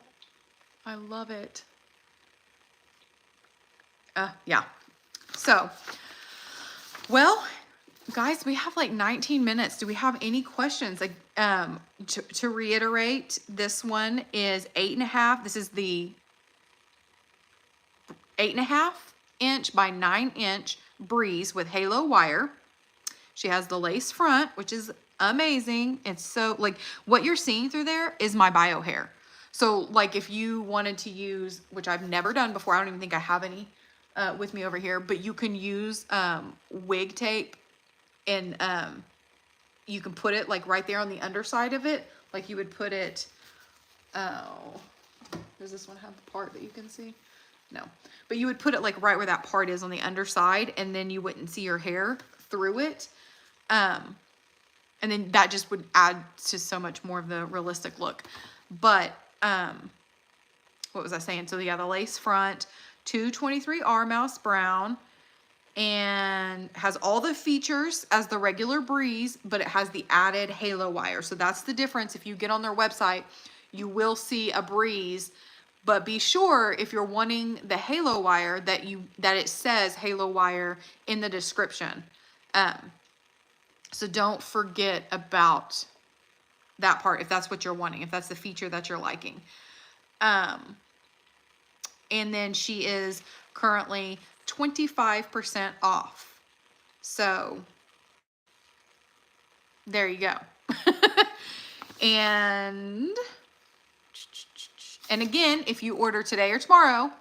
I love it. Yeah. So, well, guys, we have like 19 minutes. Do we have any questions? Like, to reiterate, this one is 8.5. This is the 8.5 inch by 9 inch breeze with halo wire. She has the lace front, which is amazing. It's so, like, what you're seeing through there is my bio hair. So, like, if you wanted to use, which I've never done before, I don't even think I have any with me over here, but you can use wig tape, and you can put it, like, right there on the underside of it. Like, you would put it, does this one have the part that you can see? No. But you would put it, like, right where that part is on the underside, and then you wouldn't see your hair through it. And then that just would add to so much more of the realistic look. But, what was I saying? So yeah, the lace front, 223R mouse brown, and has all the features as the regular breeze, but it has the added halo wire. So that's the difference. If you get on their website, you will see a breeze, but be sure if you're wanting the halo wire that it says halo wire in the description. So don't forget about that part if that's what you're wanting, if that's the feature that you're liking. And then she is currently 25% off. So there you go. And again, if you order today or tomorrow,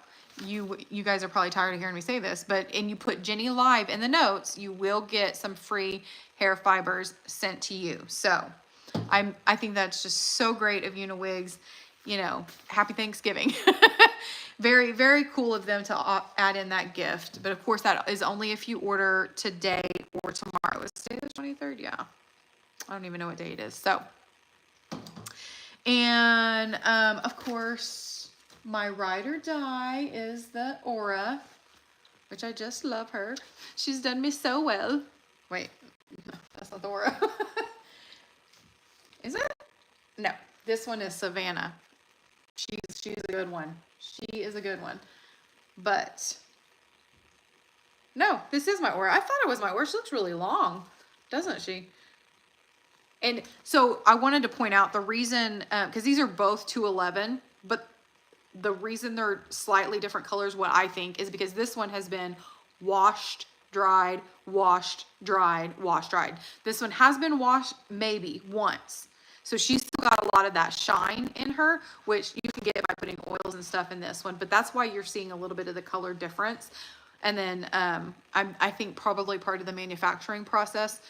you guys are probably tired of hearing me say this, and you put Jenny Live in the notes, you will get some free hair fibers sent to you. So I think that's just so great of Uniwigs. You know, happy Thanksgiving. Very, very cool of them to add in that gift. But of course, that is only if you order today or tomorrow. Is today the 23rd? Yeah. I don't even know what day it is. So, and of course, my ride or die is the Aura, which I just love her. She's done me so well. Wait, no, that's not the Aura. Is it? No, this one is Savannah. She's a good one. She is a good one. But no, this is my Aura. I thought it was my Aura. She looks really long, doesn't she? And so I wanted to point out the reason, because these are both 211, but the reason they're slightly different colors, what I think, is because this one has been washed, dried, washed, dried, washed, dried. This one has been washed maybe once. So she's still got a lot of that shine in her, which you can get by putting oils and stuff in this one. But that's why you're seeing a little bit of the color difference. And then I think probably part of the manufacturing process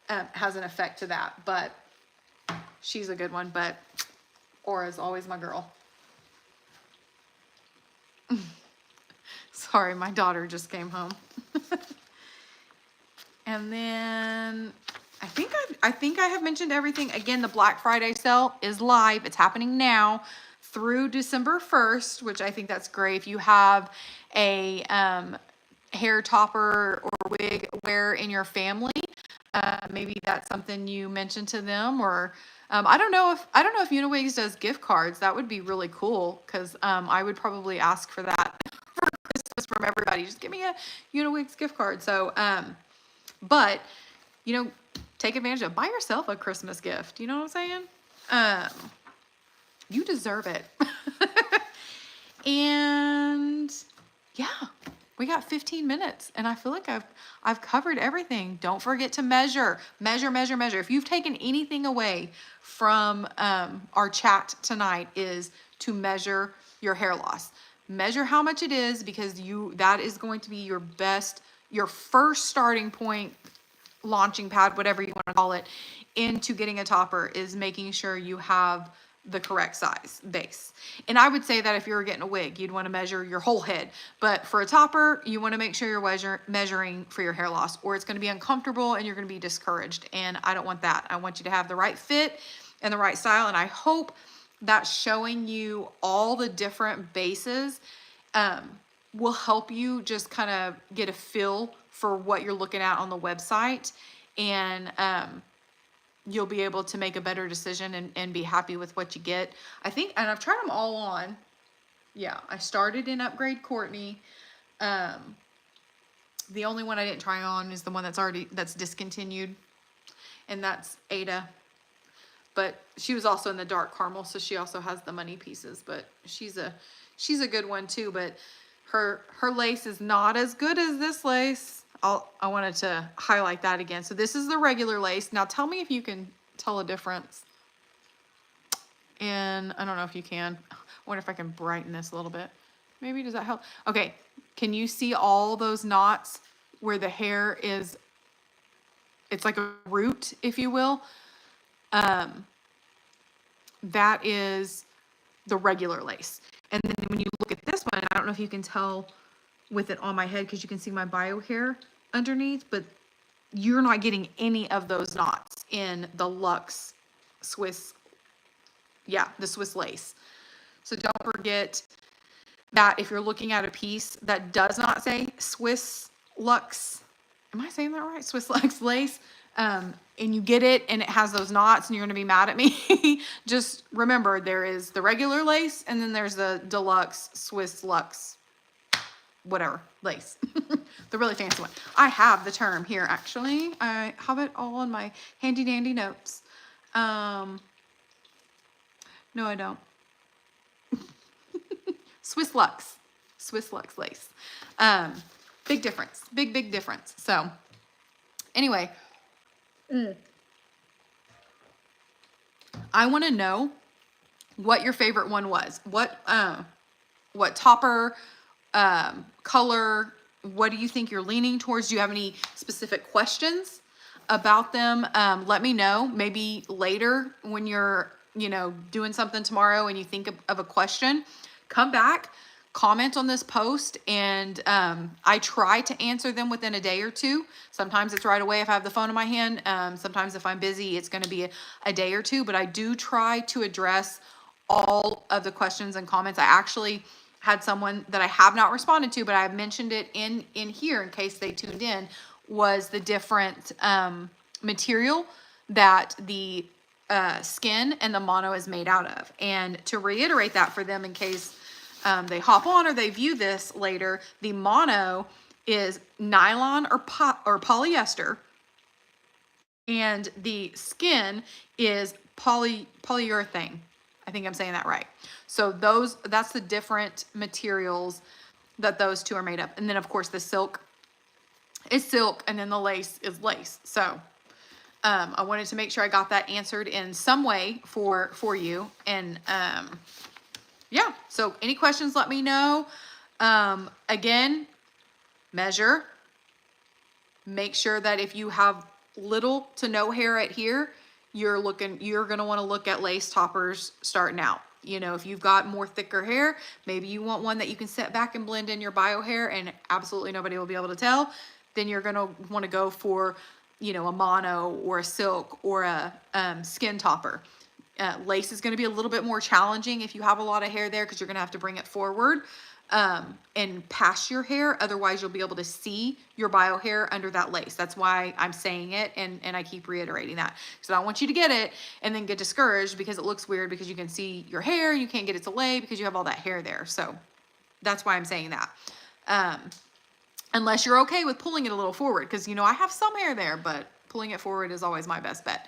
has an effect to that. But she's a good one. But Aura's always my girl. Sorry, my daughter just came home. And then I think I have mentioned everything. Again, the Black Friday sale is live. It's happening now through December 1st, which I think that's great. If you have a hair topper or wig wear in your family, maybe that's something you mention to them, or I don't know if Uniwigs does gift cards. That would be really cool, because I would probably ask for that for Christmas from everybody. Just give me a Uniwigs gift card. So, but you know, take advantage of it. Buy yourself a Christmas gift. You know what I'm saying? You deserve it. And yeah, we got 15 minutes, and I feel like I've covered everything. Don't forget to measure. If you've taken anything away from our chat tonight, is to measure your hair loss. Measure how much it is, because that is going to be your first starting point, launching pad, whatever you want to call it, into getting a topper, is making sure you have the correct size base. And I would say that if you were getting a wig, you'd want to measure your whole head. But for a topper, you want to make sure you're measuring for your hair loss, or it's going to be uncomfortable and you're going to be discouraged. And I don't want that. I want you to have the right fit and the right style. And I hope that showing you all the different bases will help you just kind of get a feel for what you're looking at on the website. And you'll be able to make a better decision and be happy with what you get. I think, and I've tried them all on. Yeah, I started in Upgrade Courtney. The only one I didn't try on is the one that's discontinued, and that's Ada. But she was also in the dark caramel, so she also has the money pieces. But she's a good one too. But her lace is not as good as this lace. I wanted to highlight that again. So this is the regular lace. Now tell me if you can tell a difference. And I don't know if you can. I wonder if I can brighten this a little bit. Maybe, does that help? Okay, can you see all those knots where the hair is, it's like a root, if you will? That is the regular lace. And then when you look at this one, I don't know if you can tell with it on my head, because you can see my bio hair underneath, but you're not getting any of those knots in the Luxe Swiss, the Swiss lace. So don't forget that if you're looking at a piece that does not say Swiss Luxe, am I saying that right? Swiss Luxe lace, and you get it and it has those knots and you're going to be mad at me, just remember there is the regular lace and then there's the deluxe Swiss Luxe whatever lace, the really fancy one. I have the term here, actually. I have it all in my handy dandy notes. No, I don't. Swiss Lux lace. Big difference, big difference. So anyway, I want to know what your favorite one was. What topper, color, what do you think you're leaning towards? Do you have any specific questions about them? Let me know. Maybe later when you're, doing something tomorrow and you think of a question, come back, comment on this post, and I try to answer them within a day or two. Sometimes it's right away if I have the phone in my hand. Sometimes if I'm busy, it's going to be a day or two, but I do try to address all of the questions and comments. I actually had someone that I have not responded to, but I mentioned it in here in case they tuned in, was the different material that the skin and the mono is made out of. And to reiterate that for them in case they hop on or they view this later, the mono is nylon or polyester, and the skin is polyurethane. I think I'm saying that right. So that's the different materials that those two are made of. And then of course the silk is silk, and then the lace is lace. So I wanted to make sure I got that answered in some way for you. And yeah, so any questions, let me know. Again, measure. Make sure that if you have little to no hair at here, you're going to want to look at lace toppers starting out. If you've got more thicker hair, maybe you want one that you can set back and blend in your bio hair and absolutely nobody will be able to tell. Then you're going to want to go for, a mono or a silk or a skin topper. Lace is going to be a little bit more challenging if you have a lot of hair there, because you're going to have to bring it forward and past your hair. Otherwise, you'll be able to see your bio hair under that lace. That's why I'm saying it, and I keep reiterating that. So I don't want you to get it and then get discouraged because it looks weird because you can see your hair and you can't get it to lay because you have all that hair there. So that's why I'm saying that. Unless you're okay with pulling it a little forward, because I have some hair there, but pulling it forward is always my best bet.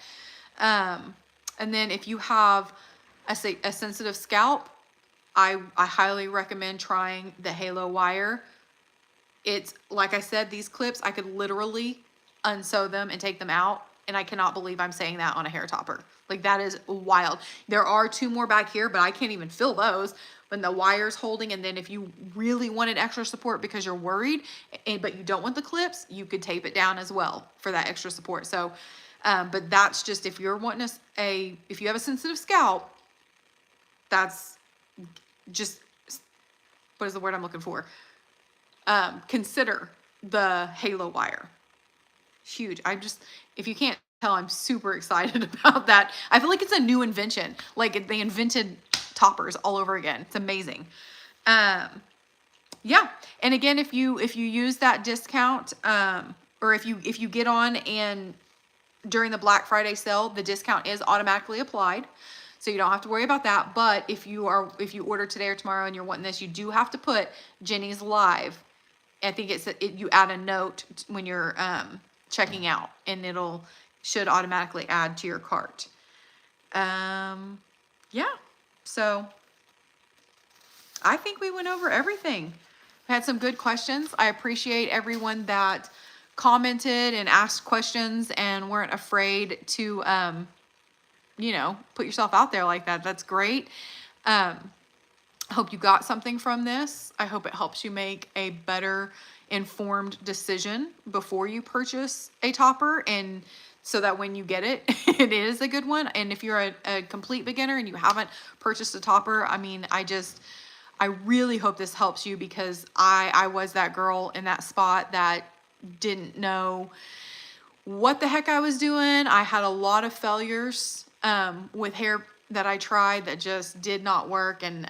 And then if you have a sensitive scalp, I highly recommend trying the Halo wire. It's like I said, these clips, I could literally unsew them and take them out. And I cannot believe I'm saying that on a hair topper. Like, that is wild. There are 2 more back here, but I can't even feel those when the wire's holding. And then if you really wanted extra support because you're worried, but you don't want the clips, you could tape it down as well for that extra support. So, but that's just if you're wanting if you have a sensitive scalp, that's just, what is the word I'm looking for? Consider the Halo wire. Huge. If you can't tell, I'm super excited about that. I feel like it's a new invention. Like, they invented toppers all over again. It's amazing. Yeah. And again, if you use that discount, or if you get on and during the Black Friday sale, the discount is automatically applied. So you don't have to worry about that. But if you order today or tomorrow and you're wanting this, you do have to put Jenny's Live. I think you add a note when you're checking out, and should automatically add to your cart. Yeah. So I think we went over everything. We had some good questions. I appreciate everyone that commented and asked questions and weren't afraid to put yourself out there like that. That's great. I hope you got something from this. I hope it helps you make a better informed decision before you purchase a topper, and so that when you get it, it is a good one. And if you're a complete beginner and you haven't purchased a topper, I mean, I really hope this helps you, because I was that girl in that spot that didn't know what the heck I was doing. I had a lot of failures with hair that I tried that just did not work. And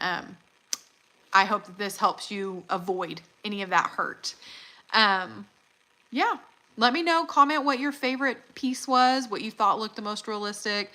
I hope that this helps you avoid any of that hurt. Yeah. Let me know, comment what your favorite piece was, what you thought looked the most realistic.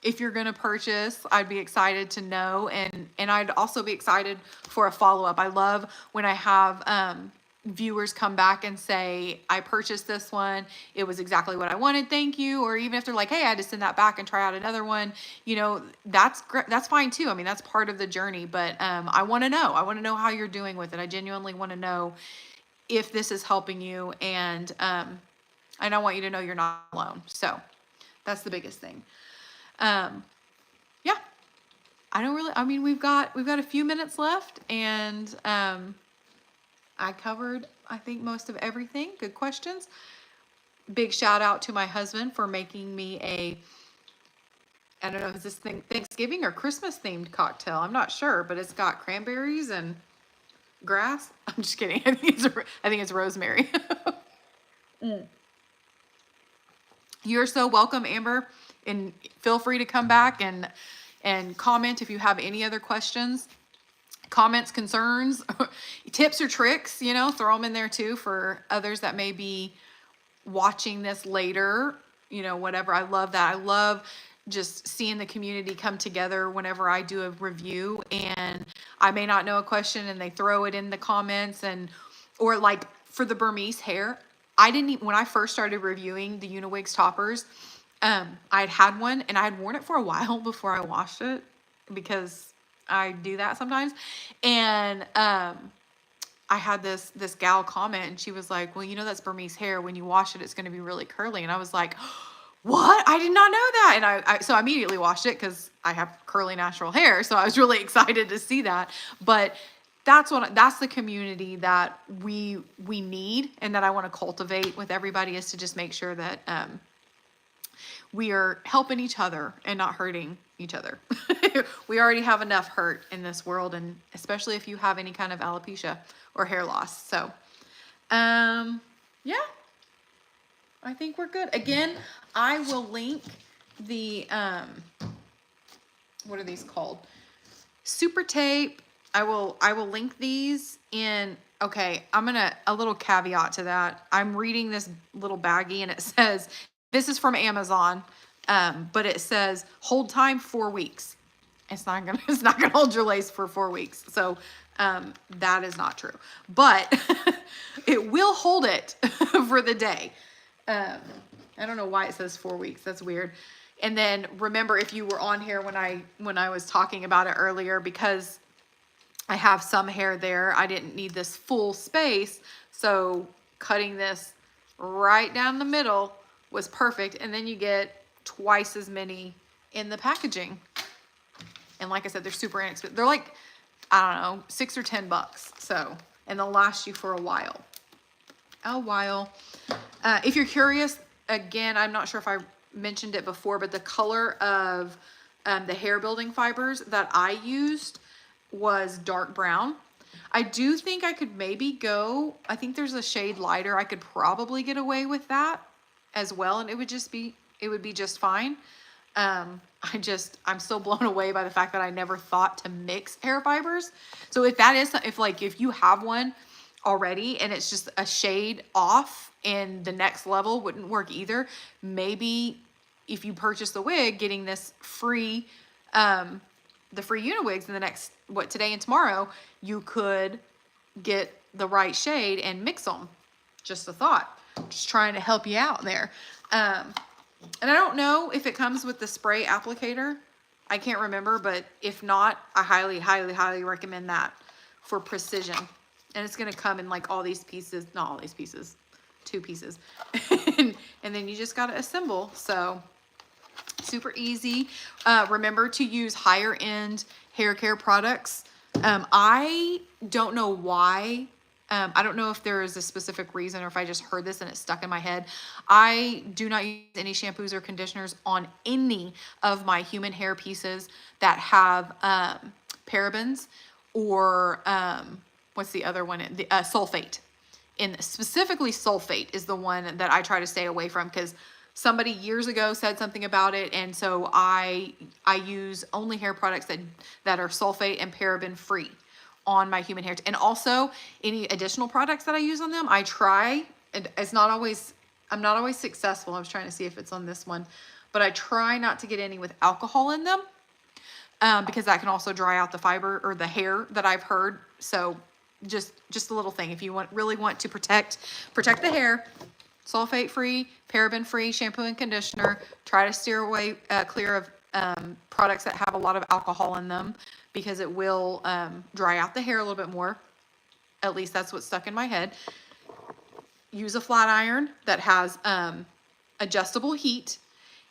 if you're going to purchase, I'd be excited to know. And I'd also be excited for a follow-up. I love when I have viewers come back and say, I purchased this one, it was exactly what I wanted, thank you. Or even if they're like, hey, I had to send that back and try out another one, you know, that's great. That's fine too. I mean, that's part of the journey, but I want to know how you're doing with it. I genuinely want to know if this is helping you, and I want you to know you're not alone. So that's the biggest thing. Yeah, I mean, we've got a few minutes left, and I covered, I think, most of everything. Good questions. Big shout out to my husband for making me I don't know, is this thing Thanksgiving or Christmas themed cocktail? I'm not sure, but it's got cranberries and grass. I'm just kidding. I think it's rosemary. You're so welcome, Amber, and feel free to come back and comment if you have any other questions, comments, concerns, tips or tricks, you know, throw them in there too for others that may be watching this later, you know, whatever. I love that. I love just seeing the community come together whenever I do a review, and I may not know a question and they throw it in the comments. Or like for the Burmese hair, I didn't even, when I first started reviewing the Uniwigs toppers, I'd had one and I had worn it for a while before I washed it, because I do that sometimes. And I had this gal comment, and she was like, well, you know, that's Burmese hair. When you wash it, it's going to be really curly. And I was like, what? I did not know that. And so I immediately washed it because I have curly natural hair. So I was really excited to see that. But that's the community that we need, and that I want to cultivate with everybody, is to just make sure that we are helping each other and not hurting each other. We already have enough hurt in this world, and especially if you have any kind of alopecia or hair loss. So, yeah, I think we're good. Again, I will link the, what are these called? Super tape. I will link these in. Okay, a little caveat to that. I'm reading this little baggie, and it says, this is from Amazon, but it says hold time 4 weeks. It's not gonna hold your lace for 4 weeks. So that is not true, but it will hold it for the day. I don't know why it says 4 weeks. That's weird. And then remember, if you were on here when I was talking about it earlier, because I have some hair there, I didn't need this full space. So cutting this right down the middle was perfect. And then you get twice as many in the packaging. And like I said, they're super inexpensive. They're like, I don't know, $6 or $10. So, and they'll last you for a while. If you're curious, again, I'm not sure if I mentioned it before, but the color of the hair building fibers that I used was dark brown. I do think I could maybe go, I think there's a shade lighter. I could probably get away with that as well, and it would be just fine. I'm so blown away by the fact that I never thought to mix hair fibers. So if you have one already and it's just a shade off and the next level wouldn't work either, maybe if you purchase the wig, getting this free, the free Uniwigs in the next, today and tomorrow, you could get the right shade and mix them. Just a thought, just trying to help you out there. And I don't know if it comes with the spray applicator. I can't remember, but if not, I highly, highly, highly recommend that for precision. And it's going to come in like all these pieces, not all these pieces, 2 pieces. and then you just got to assemble. So super easy. Remember to use higher end hair care products. I don't know why. I don't know if there is a specific reason or if I just heard this and it stuck in my head. I do not use any shampoos or conditioners on any of my human hair pieces that have parabens or what's the other one? The sulfate. Specifically sulfate is the one that I try to stay away from, because somebody years ago said something about it, and so I use only hair products that are sulfate and paraben free on my human hair. And also any additional products that I use on them, I try, and I'm not always successful. I was trying to see if it's on this one, but I try not to get any with alcohol in them, because that can also dry out the fiber or the hair that I've heard. So just a little thing. If you really want to protect the hair, sulfate free, paraben free shampoo and conditioner. Try to steer away, clear of products that have a lot of alcohol in them, because it will dry out the hair a little bit more. At least that's what's stuck in my head. Use a flat iron that has adjustable heat,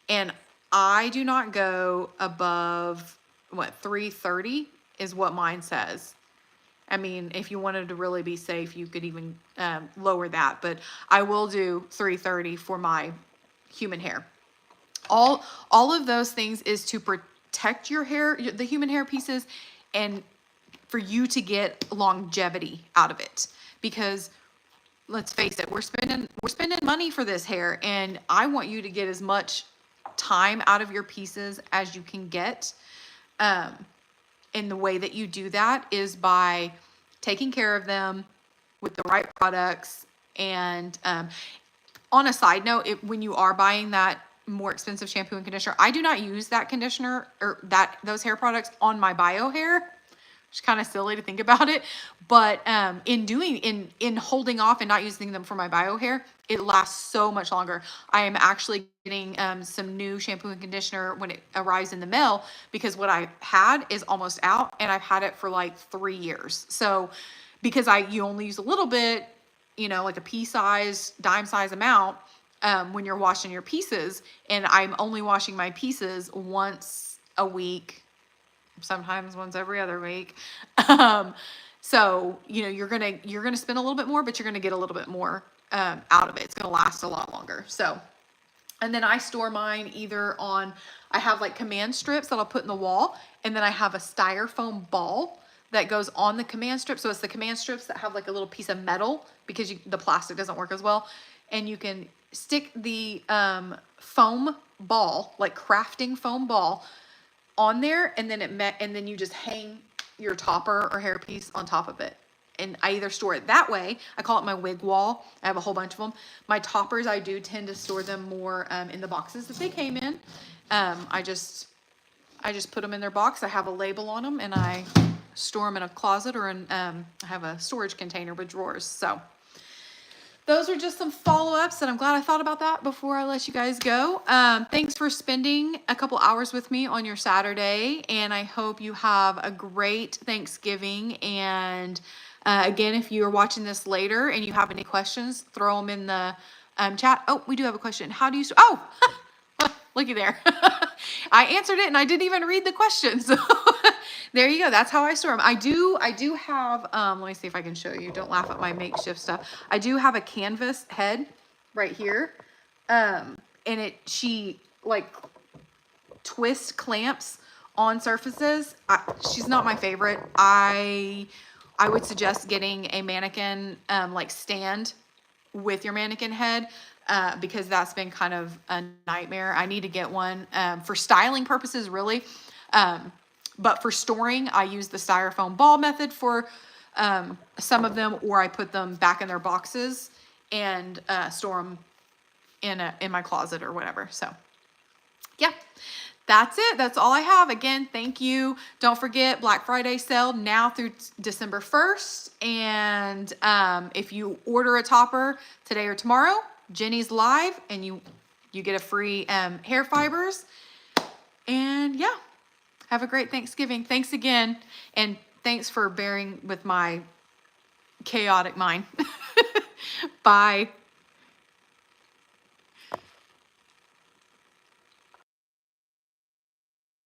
and I do not go above, what, 330 is what mine says. I mean, if you wanted to really be safe, you could even lower that, but I will do 330 for my human hair. All of those things is to protect your hair, the human hair pieces, and for you to get longevity out of it. Because let's face it, we're spending money for this hair, and I want you to get as much time out of your pieces as you can get. And the way that you do that is by taking care of them with the right products. And on a side note, when you are buying that more expensive shampoo and conditioner, I do not use that conditioner or those hair products on my bio hair. It's kind of silly to think about it, but in holding off and not using them for my bio hair, it lasts so much longer. I am actually getting some new shampoo and conditioner when it arrives in the mail, because what I had is almost out, and I've had it for like 3 years. So because you only use a little bit, like a pea size, dime size amount when you're washing your pieces, and I'm only washing my pieces once a week, sometimes once every other week. So, you're going to spend a little bit more, but you're going to get a little bit more out of it. It's going to last a lot longer. So, and then I store mine either I have like command strips that I'll put in the wall. And then I have a styrofoam ball that goes on the command strip. So it's the command strips that have like a little piece of metal, because the plastic doesn't work as well. And you can stick the foam ball, like crafting foam ball, on there, and then you just hang your topper or hairpiece on top of it. And I either store it that way. I call it my wig wall. I have a whole bunch of them. My toppers, I do tend to store them more in the boxes that they came in. I just put them in their box. I have a label on them, and I store them in a closet, or I have a storage container with drawers. So those are just some follow-ups, and I'm glad I thought about that before I let you guys go. Thanks for spending a couple hours with me on your Saturday, and I hope you have a great Thanksgiving. And again, if you are watching this later and you have any questions, throw them in the chat. Oh, we do have a question. How do you... Oh, looky there. I answered it, and I didn't even read the question. So there you go. That's how I store them. I do have, let me see if I can show you. Don't laugh at my makeshift stuff. I do have a canvas head right here. And she like twist clamps on surfaces. She's not my favorite. I would suggest getting a mannequin, like stand with your mannequin head. Because that's been kind of a nightmare. I need to get one for styling purposes, really. But for storing, I use the styrofoam ball method for some of them, or I put them back in their boxes and store them in my closet or whatever. So, yeah. That's it. That's all I have. Again, thank you. Don't forget, Black Friday sale now through December 1st. And if you order a topper today or tomorrow, Jenny's live, and you get a free hair fibers. And yeah, have a great Thanksgiving. Thanks again. And thanks for bearing with my chaotic mind. Bye.